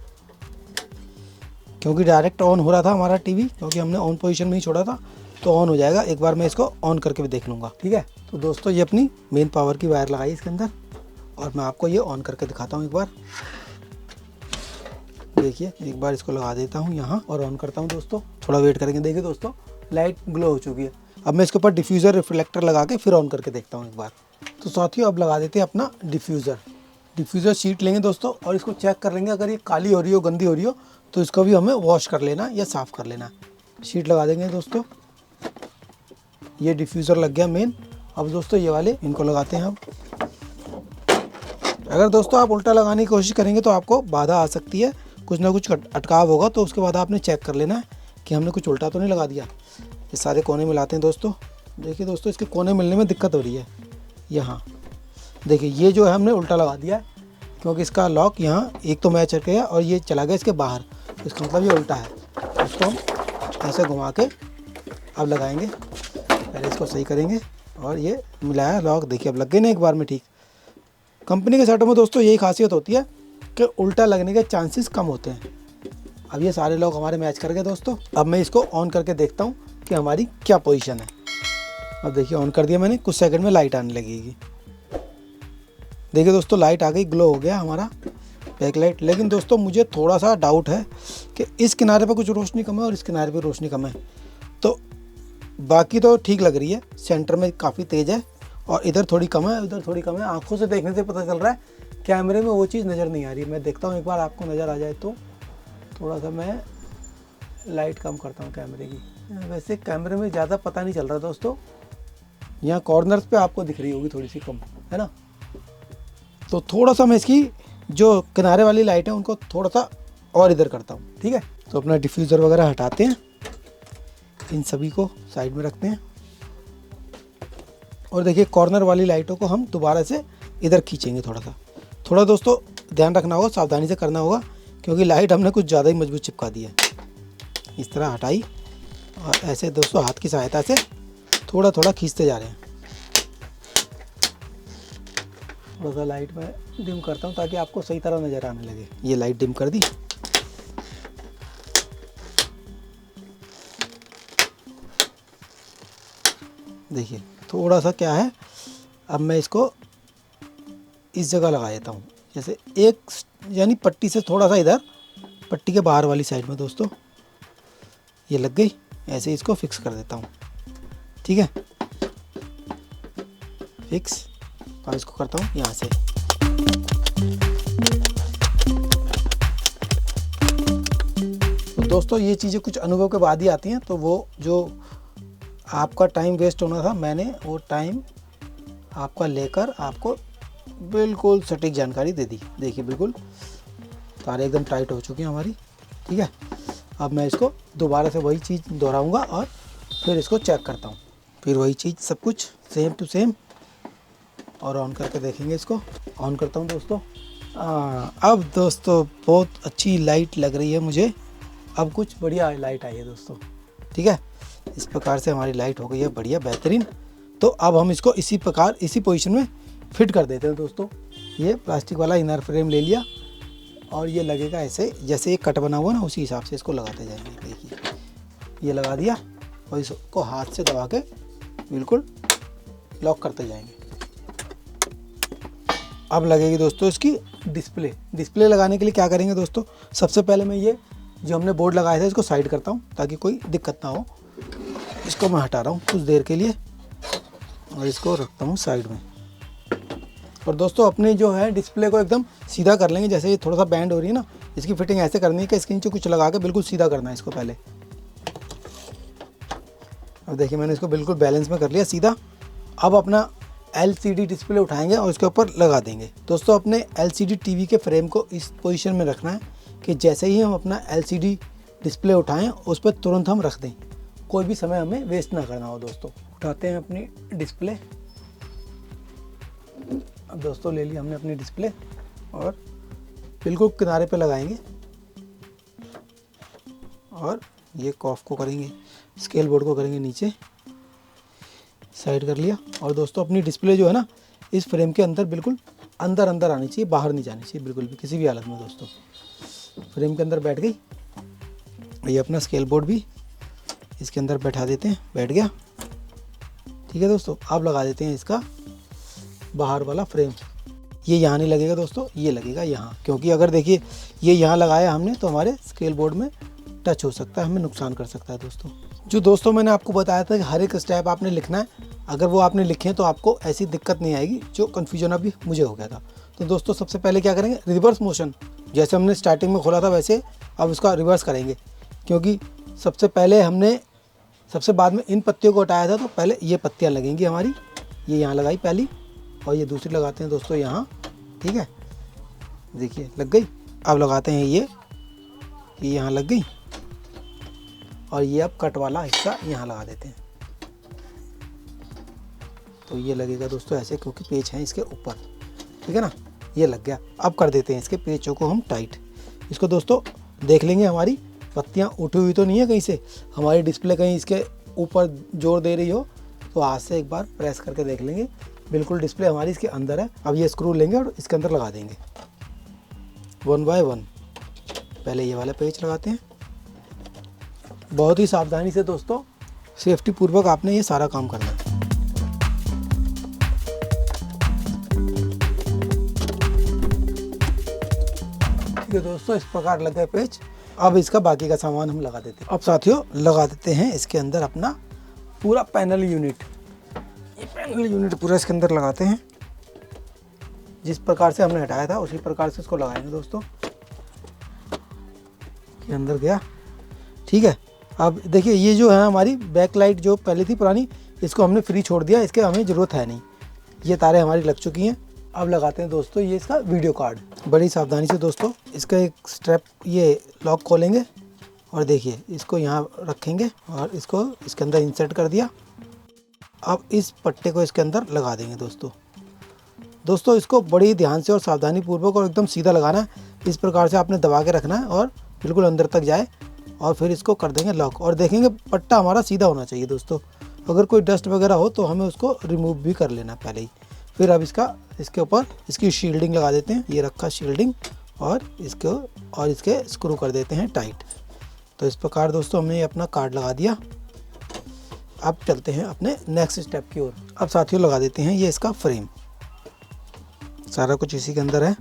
क्योंकि डायरेक्ट ऑन हो रहा था हमारा टीवी, क्योंकि हमने ऑन पोजीशन में ही छोड़ा था, तो ऑन हो जाएगा। एक बार मैं इसको ऑन करके भी देख लूँगा, ठीक है। तो दोस्तों ये अपनी मेन पावर की वायर लगाई इसके अंदर, और मैं आपको ये ऑन करके दिखाता हूँ एक बार। देखिए एक बार इसको लगा देता हूँ यहाँ और ऑन करता हूँ दोस्तों। थोड़ा वेट करेंगे। देखिए दोस्तों लाइट ग्लो हो चुकी है। अब मैं इसके ऊपर डिफ्यूज़र रिफ्लेक्टर लगा के फिर ऑन करके देखता हूँ एक बार। तो साथियों अब लगा देते हैं अपना डिफ्यूज़र शीट लेंगे दोस्तों, और इसको चेक कर लेंगे। अगर ये काली हो रही हो, गंदी हो रही हो, तो इसको भी हमें वॉश कर लेना या साफ़ कर लेना। शीट लगा देंगे दोस्तों। ये डिफ्यूज़र लग गया मेन। अब दोस्तों ये वाले इनको लगाते हैं। अब अगर दोस्तों आप उल्टा लगाने की कोशिश करेंगे तो आपको बाधा आ सकती है, कुछ ना कुछ अटकाव होगा। तो उसके बाद आपने चेक कर लेना है कि हमने कुछ उल्टा तो नहीं लगा दिया। ये सारे कोने मिलाते हैं दोस्तों। देखिए दोस्तों इसके कोने मिलने में दिक्कत हो रही है। यहाँ देखिए ये जो है हमने उल्टा लगा दिया है, क्योंकि इसका लॉक यहाँ एक तो मैच करके है और ये चला गया इसके बाहर, इसका मतलब ये उल्टा है। इसको हम ऐसे घुमा के अब लगाएंगे। पहले इसको सही करेंगे और ये मिलाया लॉक। देखिए अब लग गए ना एक बार में ठीक। कंपनी के सेटों में दोस्तों यही खासियत होती है कि उल्टा लगने के चांसेस कम होते हैं। अब ये सारे लॉक हमारे मैच कर गए दोस्तों। अब मैं इसको ऑन करके देखता हूँ कि हमारी क्या पोजीशन है। अब देखिए ऑन कर दिया मैंने, कुछ सेकंड में लाइट आने लगेगी। देखिए दोस्तों लाइट आ गई, ग्लो हो गया हमारा बैक लाइट। लेकिन दोस्तों मुझे थोड़ा सा डाउट है कि इस किनारे पर कुछ रोशनी कम है और इस किनारे पर रोशनी कम है। तो बाकी तो ठीक लग रही है, सेंटर में काफ़ी तेज़ है और इधर थोड़ी कम है, उधर थोड़ी कम है। आंखों से देखने से पता चल रहा है, कैमरे में वो चीज़ नज़र नहीं आ रही। मैं देखता हूँ एक बार आपको नज़र आ जाए तो। थोड़ा सा मैं लाइट कम करता हूँ कैमरे की। वैसे कैमरे में ज़्यादा पता नहीं चल रहा दोस्तों। यहाँ कॉर्नर्स पे आपको दिख रही होगी थोड़ी सी कम, है ना। तो थोड़ा सा मैं इसकी जो किनारे वाली लाइट है उनको थोड़ा सा और इधर करता हूँ, ठीक है। तो अपना डिफ्यूज़र वगैरह हटाते हैं, इन सभी को साइड में रखते हैं। और देखिए कॉर्नर वाली लाइटों को हम दोबारा से इधर खींचेंगे थोड़ा दोस्तों ध्यान रखना होगा, सावधानी से करना होगा, क्योंकि लाइट हमने कुछ ज़्यादा ही मजबूत चिपका दी है। इस तरह हटाई और ऐसे दोस्तों हाथ की सहायता से थोड़ा खींचते जा रहे हैं। थोड़ा सा लाइट में डिम करता हूँ ताकि आपको सही तरह नज़र आने लगे। ये लाइट डिम कर दी। देखिए थोड़ा सा क्या है, अब मैं इसको इस जगह लगा देता हूँ, जैसे एक यानी पट्टी से थोड़ा सा इधर, पट्टी के बाहर वाली साइड में दोस्तों ये लग गई। ऐसे इसको फिक्स कर देता हूँ, ठीक है, फिक्स। अब इसको करता हूँ यहाँ से। तो दोस्तों ये चीज़ें कुछ अनुभव के बाद ही आती हैं, तो वो जो आपका टाइम वेस्ट होना था, मैंने वो टाइम आपका लेकर आपको बिल्कुल सटीक जानकारी दे दी। देखिए बिल्कुल तारे एकदम टाइट हो चुकी हैं हमारी, ठीक है। अब मैं इसको दोबारा से वही चीज़ दोहराऊंगा और फिर इसको चेक करता हूँ। फिर वही चीज़ सब कुछ सेम टू सेम और ऑन करके देखेंगे। इसको ऑन करता हूँ दोस्तों। अब दोस्तों बहुत अच्छी लाइट लग रही है मुझे। अब कुछ बढ़िया लाइट आई है दोस्तों, ठीक है। इस प्रकार से हमारी लाइट हो गई है बढ़िया बेहतरीन। तो अब हम इसको इसी प्रकार इसी पोजीशन में फिट कर देते हैं दोस्तों। ये प्लास्टिक वाला इनर फ्रेम ले लिया और ये लगेगा ऐसे, जैसे ये कट बना हुआ ना उसी हिसाब से इसको लगाते जाएंगे। देखिए ये लगा दिया और इसको हाथ से दबा के बिल्कुल लॉक करते जाएंगे। अब लगेगी दोस्तों इसकी डिस्प्ले लगाने के लिए क्या करेंगे दोस्तों, सबसे पहले मैं ये जो हमने बोर्ड लगाया था इसको साइड करता हूँ ताकि कोई दिक्कत ना हो। इसको मैं हटा रहा हूँ कुछ देर के लिए और इसको रखता हूँ साइड में। और दोस्तों अपने जो है डिस्प्ले को एकदम सीधा कर लेंगे। जैसे ये थोड़ा सा बैंड हो रही है ना, इसकी फिटिंग ऐसे करनी है कि इसके नीचे कुछ लगा के बिल्कुल सीधा करना है इसको पहले। अब देखिए मैंने इसको बिल्कुल बैलेंस में कर लिया सीधा। अब अपना LCD डिस्प्ले उठाएंगे और इसके ऊपर लगा देंगे। दोस्तों अपने LCD टीवी के फ्रेम को इस पोजीशन में रखना है कि जैसे ही हम अपना LCD डिस्प्ले उठाएं उस पर तुरंत हम रख दें, कोई भी समय हमें वेस्ट ना करना हो। दोस्तों उठाते हैं अपनी डिस्प्ले। अब दोस्तों ले लिया हमने अपनी डिस्प्ले और बिल्कुल किनारे पे लगाएंगे और ये कॉफ को करेंगे, स्केल बोर्ड को करेंगे नीचे साइड कर लिया। और दोस्तों अपनी डिस्प्ले जो है ना इस फ्रेम के अंदर बिल्कुल अंदर अंदर आनी चाहिए, बाहर नहीं जानी चाहिए बिल्कुल भी, किसी भी हालत में। दोस्तों फ्रेम के अंदर बैठ गई। ये अपना स्केल बोर्ड भी इसके अंदर बैठा देते हैं, बैठ गया। ठीक है दोस्तों, अब लगा देते हैं इसका बाहर वाला फ्रेम। ये यहाँ नहीं लगेगा दोस्तों, ये लगेगा यहाँ, क्योंकि अगर देखिए ये यहाँ लगाया हमने तो हमारे स्केल बोर्ड में टच हो सकता है, हमें नुकसान कर सकता है दोस्तों। जो दोस्तों मैंने आपको बताया था कि हर एक स्टेप आपने लिखना है, अगर वो आपने लिखे तो आपको ऐसी दिक्कत नहीं आएगी जो कन्फ्यूजन अभी मुझे हो गया था। तो दोस्तों सबसे पहले क्या करेंगे, रिवर्स मोशन, जैसे हमने स्टार्टिंग में खोला था वैसे अब उसका रिवर्स करेंगे, क्योंकि सबसे पहले हमने सबसे बाद में इन पत्तियों को हटाया था, तो पहले ये पत्तियाँ लगेंगी हमारी, ये यहाँ लगाई पहली और ये दूसरी लगाते हैं दोस्तों यहाँ। ठीक है, देखिए लग गई। अब लगाते हैं ये यहाँ लग गई और ये अब कट वाला हिस्सा यहाँ लगा देते हैं। तो ये लगेगा दोस्तों ऐसे, क्योंकि पेच है इसके ऊपर। ठीक है ना, ये लग गया। अब कर देते हैं इसके पेचों को हम टाइट। इसको दोस्तों देख लेंगे हमारी पत्तियाँ उठी हुई तो नहीं है कहीं से, हमारी डिस्प्ले कहीं इसके ऊपर जोर दे रही हो तो हाथ से एक बार प्रेस करके देख लेंगे, बिल्कुल डिस्प्ले हमारी इसके अंदर है। अब ये स्क्रू लेंगे और इसके अंदर लगा देंगे 1 बाय 1। पहले ये वाला पेच लगाते हैं, बहुत ही सावधानी से दोस्तों, सेफ्टी पूर्वक आपने ये सारा काम करना है। ठीक है दोस्तों, इस प्रकार लग गए पेच। अब इसका बाकी का सामान हम लगा देते हैं। अब साथियों लगा देते हैं इसके अंदर अपना पूरा पैनल यूनिट। ये पैनल यूनिट पूरा इसके अंदर लगाते हैं, जिस प्रकार से हमने हटाया था उसी प्रकार से इसको लगाएंगे दोस्तों। ये अंदर गया। ठीक है, अब देखिए ये जो है हमारी बैक लाइट जो पहले थी पुरानी, इसको हमने फ्री छोड़ दिया, इसके हमें ज़रूरत है नहीं। ये तारें हमारी लग चुकी हैं। अब लगाते हैं दोस्तों ये इसका वीडियो कार्ड। बड़ी सावधानी से दोस्तों इसका एक स्ट्रैप, ये लॉक खोलेंगे और देखिए इसको यहाँ रखेंगे और इसको इसके अंदर इंसर्ट कर दिया। अब इस पट्टे को इसके अंदर लगा देंगे दोस्तों इसको बड़ी ध्यान से और सावधानी पूर्वक और एकदम सीधा लगाना है। इस प्रकार से आपने दबा के रखना है और बिल्कुल अंदर तक जाए, और फिर इसको कर देंगे लॉक। और देखेंगे पट्टा हमारा सीधा होना चाहिए दोस्तों, अगर कोई डस्ट वगैरह हो तो हमें उसको रिमूव भी कर लेना पहले ही। फिर अब इसके ऊपर इसकी शील्डिंग लगा देते हैं, ये रखा शील्डिंग, और इसके स्क्रू कर देते हैं टाइट। तो इस प्रकार दोस्तों हमने अपना कार्ड लगा दिया। अब चलते हैं अपने नेक्स्ट स्टेप की ओर। अब साथियों लगा देते हैं ये इसका फ्रेम, सारा कुछ इसी के अंदर है।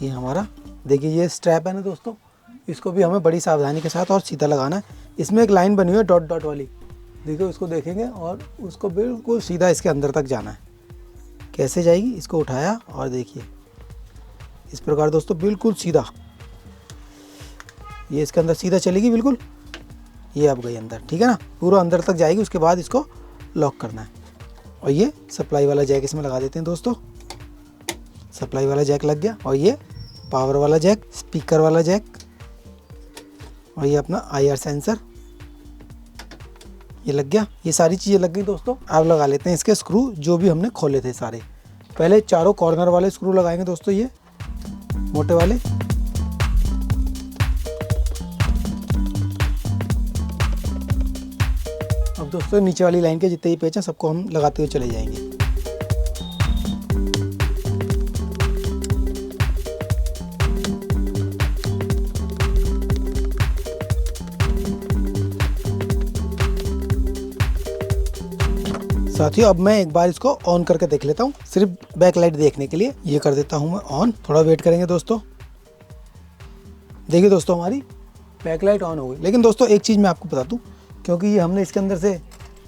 ये हमारा देखिए ये स्ट्रैप है ना दोस्तों, इसको भी हमें बड़ी सावधानी के साथ और सीधा लगाना है। इसमें एक लाइन बनी हुई है डॉट डॉट वाली, देखिए उसको देखेंगे और उसको बिल्कुल सीधा इसके अंदर तक जाना है। कैसे जाएगी, इसको उठाया और देखिए इस प्रकार दोस्तों बिल्कुल सीधा, ये इसके अंदर सीधा चलेगी बिल्कुल। ये अब गई अंदर, ठीक है ना, पूरा अंदर तक जाएगी। उसके बाद इसको लॉक करना है। और ये सप्लाई वाला जैक इसमें लगा देते हैं दोस्तों। सप्लाई वाला जैक लग गया, और ये पावर वाला जैक, स्पीकर वाला जैक, और ये अपना IR सेंसर ये लग गया। ये सारी चीज़ें लग गई दोस्तों। अब लगा लेते हैं इसके स्क्रू जो भी हमने खोले थे सारे। पहले चारों कॉर्नर वाले स्क्रू लगाएंगे दोस्तों, ये मोटे वाले। अब दोस्तों नीचे वाली लाइन के जितने ही पेच हैं सबको हम लगाते हुए चले जाएंगे। साथियों अब मैं एक बार इसको ऑन करके देख लेता हूँ, सिर्फ बैक लाइट देखने के लिए। ये कर देता हूँ मैं ऑन, थोड़ा वेट करेंगे दोस्तों। देखिए दोस्तों हमारी बैक लाइट ऑन हो गई। लेकिन दोस्तों एक चीज़ मैं आपको बता दूँ, क्योंकि ये हमने इसके अंदर से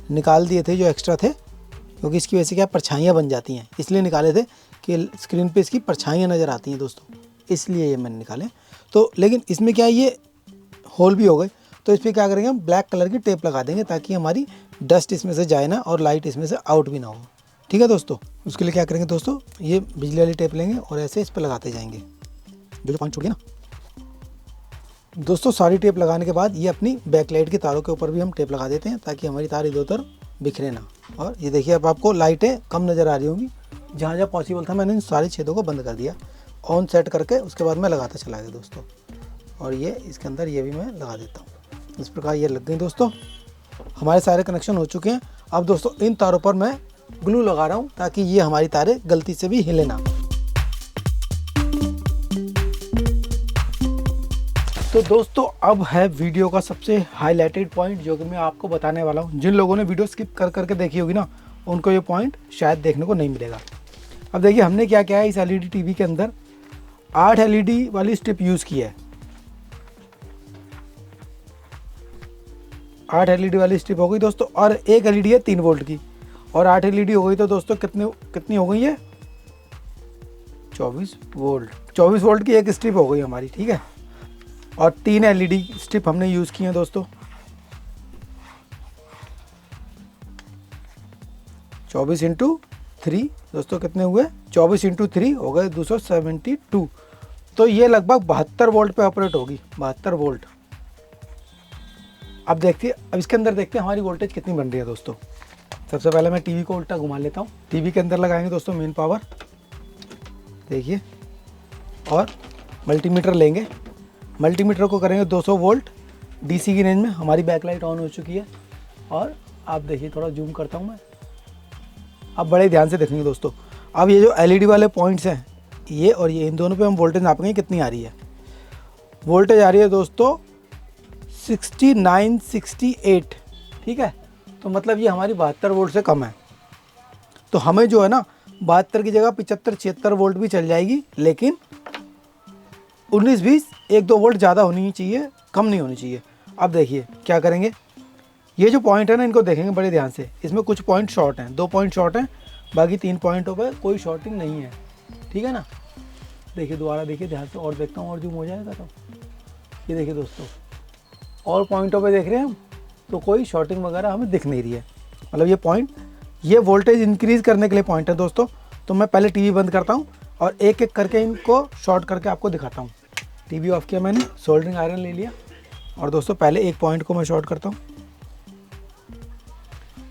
निकाल दिए थे जो एक्स्ट्रा थे, क्योंकि इसकी वजह से क्या परछाइयाँ बन जाती हैं, इसलिए निकाले थे कि स्क्रीन पे इसकी परछाइयाँ नज़र आती हैं दोस्तों, इसलिए ये मैंने निकाले। तो लेकिन इसमें क्या ये होल भी हो गए, तो इस पर क्या करेंगे हम ब्लैक कलर की टेप लगा देंगे ताकि हमारी डस्ट इसमें से जाए ना और लाइट इसमें से आउट भी ना हो। ठीक है दोस्तों, उसके लिए क्या करेंगे दोस्तों, ये बिजली वाली टेप लेंगे और ऐसे इस पर लगाते जाएंगे। जो पॉइंट छूट गया ना दोस्तों, सारी टेप लगाने के बाद ये अपनी बैक लाइट के तारों के ऊपर भी हम टेप लगा देते हैं ताकि हमारी तार इधर उधर बिखरे ना। और ये देखिए अब आपको लाइटें कम नज़र आ रही होंगी। जहाँ जहाँ पॉसिबल था मैंने इन सारे छेदों को बंद कर दिया, ऑन सेट करके उसके बाद मैं लगाता चला गया दोस्तों। और ये इसके अंदर ये भी मैं लगा देता हूँ। इस प्रकार ये लग गई दोस्तों। हमारे सारे कनेक्शन हो चुके हैं। अब दोस्तों इन तारों पर मैं ग्लू लगा रहा हूँ ताकि ये हमारी तारें गलती से भी हिले ना। तो दोस्तों अब है वीडियो का सबसे हाईलाइटेड पॉइंट जो कि मैं आपको बताने वाला हूँ। जिन लोगों ने वीडियो स्किप कर करके देखी होगी ना, उनको ये पॉइंट शायद देखने को नहीं मिलेगा। अब देखिए हमने क्या किया है, इस एलईडी टीवी के अंदर 8 एलईडी वाली स्ट्रिप यूज़ की है। 8 एलईडी वाली स्ट्रिप हो गई दोस्तों, और एक एलईडी है 3 वोल्ट की, और 8 एलईडी हो गई तो दोस्तों कितनी हो गई है, 24 वोल्ट। 24 वोल्ट की एक स्ट्रिप हो गई हमारी, ठीक है। और 3 एलईडी स्ट्रिप हमने यूज़ की हैं दोस्तों। 24 इंटू 3 दोस्तों कितने हुए, 24 इंटू 3 हो गए 272। तो ये लगभग 72 वोल्ट पे ऑपरेट होगी, 72 वोल्ट। अब इसके अंदर देखते हैं हमारी वोल्टेज कितनी बन रही है दोस्तों। सबसे पहले मैं टीवी को उल्टा घुमा लेता हूँ। टीवी के अंदर लगाएंगे दोस्तों मेन पावर, देखिए, और मल्टीमीटर लेंगे। मल्टीमीटर को करेंगे 200 वोल्ट डीसी की रेंज में। हमारी बैकलाइट ऑन हो चुकी है, और आप देखिए, थोड़ा जूम करता हूँ मैं, अब बड़े ध्यान से देखेंगे दोस्तों। अब ये जो एलईडी वाले पॉइंट्स हैं, ये और ये, इन दोनों पे हम वोल्टेज नापेंगे कितनी आ रही है। वोल्टेज आ रही है दोस्तों 6968, ठीक है। तो मतलब ये हमारी 72 वोल्ट से कम है। तो हमें जो है ना 72 की जगह 75-76 वोल्ट भी चल जाएगी, लेकिन 19-20 1-2 वोल्ट ज़्यादा होनी चाहिए, कम नहीं होनी चाहिए। अब देखिए क्या करेंगे, ये जो पॉइंट है ना, इनको देखेंगे बड़े ध्यान से। इसमें कुछ पॉइंट शॉर्ट हैं, 2 पॉइंट शॉर्ट हैं, बाकी 3 पॉइंटों पे कोई शॉर्टिंग नहीं है, ठीक है ना। देखिए दोबारा देखिए ध्यान से, और देखता हूँ और जूम हो जाएगा तो ये देखिए दोस्तों, और पॉइंटों पे देख रहे हैं हम, तो कोई शॉर्टिंग वगैरह हमें दिख नहीं रही है। मतलब ये पॉइंट, ये वोल्टेज इंक्रीज़ करने के लिए पॉइंट है दोस्तों। तो मैं पहले टीवी बंद करता हूँ और एक एक करके इनको शॉर्ट करके आपको दिखाता हूँ। टीवी ऑफ किया मैंने, सोल्डरिंग आयरन ले लिया, और दोस्तों पहले एक पॉइंट को मैं शॉर्ट करता हूँ।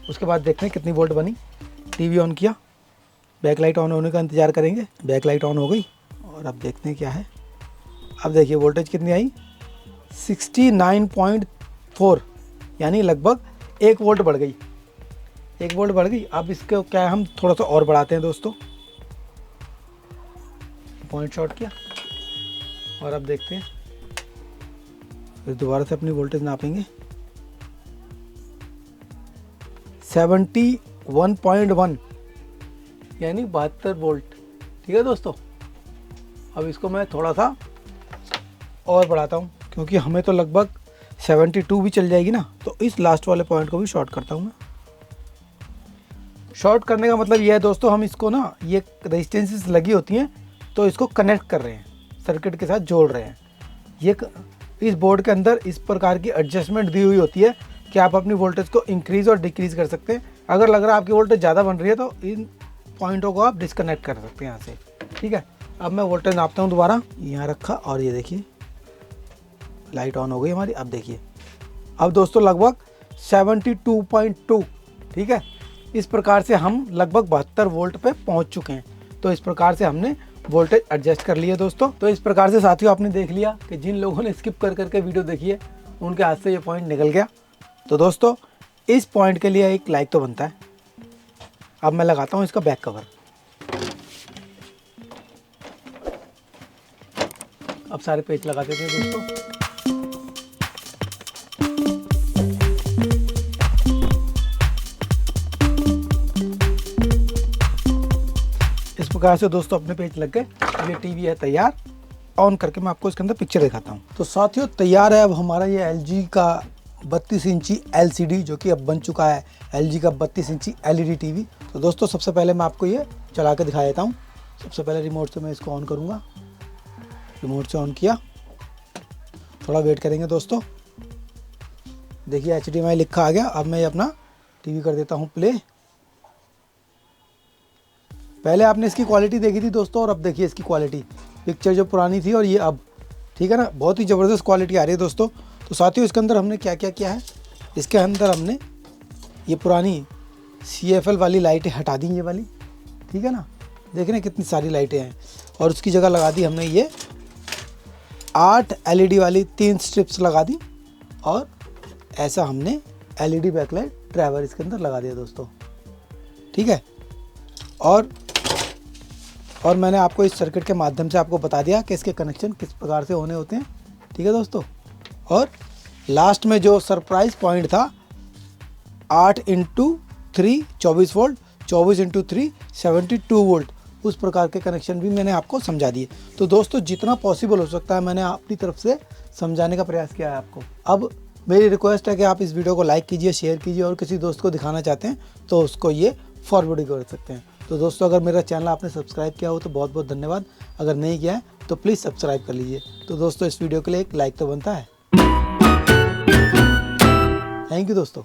उसके बाद देखते हैं कितनी वोल्ट बनी। टीवी ऑन किया, बैकलाइट ऑन होने का इंतज़ार करेंगे। बैकलाइट ऑन हो गई, और अब देखते हैं क्या है। अब देखिए वोल्टेज कितनी आई, 69.4, यानी लगभग 1 वोल्ट बढ़ गई, 1 वोल्ट बढ़ गई। अब इसको क्या है, हम थोड़ा सा और बढ़ाते हैं दोस्तों। पॉइंट शॉर्ट किया, और अब देखते हैं, फिर दोबारा से अपनी वोल्टेज नापेंगे। 71.1 यानी 72 वोल्ट, ठीक है दोस्तों। अब इसको मैं थोड़ा सा और बढ़ाता हूँ, क्योंकि हमें तो लगभग 72 भी चल जाएगी ना। तो इस लास्ट वाले पॉइंट को भी शॉर्ट करता हूँ मैं। शॉर्ट करने का मतलब ये है दोस्तों, हम इसको ना, ये रेजिस्टेंसेस लगी होती हैं, तो इसको कनेक्ट कर रहे हैं, सर्किट के साथ जोड़ रहे हैं। ये इस बोर्ड के अंदर इस प्रकार की एडजस्टमेंट दी हुई होती है कि आप अपनी वोल्टेज को इंक्रीज़ और डिक्रीज़ कर सकते हैं। अगर लग रहा है आपकी वोल्टेज ज़्यादा बन रही है, तो इन पॉइंटों को आप डिस्कनेक्ट कर सकते हैं यहाँ से, ठीक है। अब मैं वोल्टेज नापता हूँ दोबारा, यहाँ रखा, और ये देखिए लाइट ऑन हो गई हमारी। अब देखिए, अब दोस्तों लगभग 72.2, ठीक है। इस प्रकार से हम लगभग 72 वोल्ट पे पहुंच चुके हैं। तो इस प्रकार से हमने वोल्टेज एडजस्ट कर लिया दोस्तों। तो इस प्रकार से साथियों आपने देख लिया कि जिन लोगों ने स्किप कर करके वीडियो देखी है, उनके हाथ से ये पॉइंट निकल गया। तो दोस्तों इस पॉइंट के लिए एक लाइक तो बनता है। अब मैं लगाता हूँ इसका बैक कवर। अब सारे पेच लगा देते हैं दोस्तों। इस प्रकार से दोस्तों अपने पेच लग गए। अब ये टीवी है तैयार। ऑन करके मैं आपको इसके अंदर पिक्चर दिखाता हूँ। तो साथियों तैयार है अब हमारा ये LG का 32 इंची LCD, जो कि अब बन चुका है LG का 32 इंची LED टीवी। तो दोस्तों सबसे पहले मैं आपको ये चला के दिखा देता हूँ। सबसे पहले रिमोट से मैं इसको ऑन करूँगा। रिमोट से ऑन किया, थोड़ा वेट करेंगे दोस्तों। देखिए HDMI लिखा आ गया। अब मैं ये अपना टीवी कर देता हूँ प्ले। पहले आपने इसकी क्वालिटी देखी थी दोस्तों, और अब देखिए इसकी क्वालिटी, पिक्चर जो पुरानी थी और ये अब, ठीक है ना, बहुत ही ज़बरदस्त क्वालिटी आ रही है दोस्तों। तो साथियों इसके अंदर हमने क्या क्या किया है, इसके अंदर हमने ये पुरानी CFL वाली लाइटें हटा दी, ये वाली, ठीक है ना, देख रहे हैं कितनी सारी लाइटें हैं, और उसकी जगह लगा दी हमने ये 8 LED वाली 3 स्ट्रिप्स लगा दी, और ऐसा हमने LED बैकलाइट ड्राइवर इसके अंदर लगा दिया दोस्तों, ठीक है। और मैंने आपको इस सर्किट के माध्यम से आपको बता दिया कि इसके कनेक्शन किस प्रकार से होने होते हैं, ठीक है दोस्तों। और लास्ट में जो सरप्राइज पॉइंट था 8x3 24 वोल्ट, 24x3 72 वोल्ट, उस प्रकार के कनेक्शन भी मैंने आपको समझा दिए। तो दोस्तों जितना पॉसिबल हो सकता है मैंने अपनी तरफ से समझाने का प्रयास किया है आपको। अब मेरी रिक्वेस्ट है कि आप इस वीडियो को लाइक कीजिए, शेयर कीजिए, और किसी दोस्त को दिखाना चाहते हैं तो उसको ये फॉरवर्ड कर सकते हैं। तो दोस्तों अगर मेरा चैनल आपने सब्सक्राइब किया हो तो बहुत बहुत धन्यवाद, अगर नहीं किया है तो प्लीज़ सब्सक्राइब कर लीजिए। तो दोस्तों इस वीडियो के लिए एक लाइक तो बनता है। थैंक यू दोस्तों।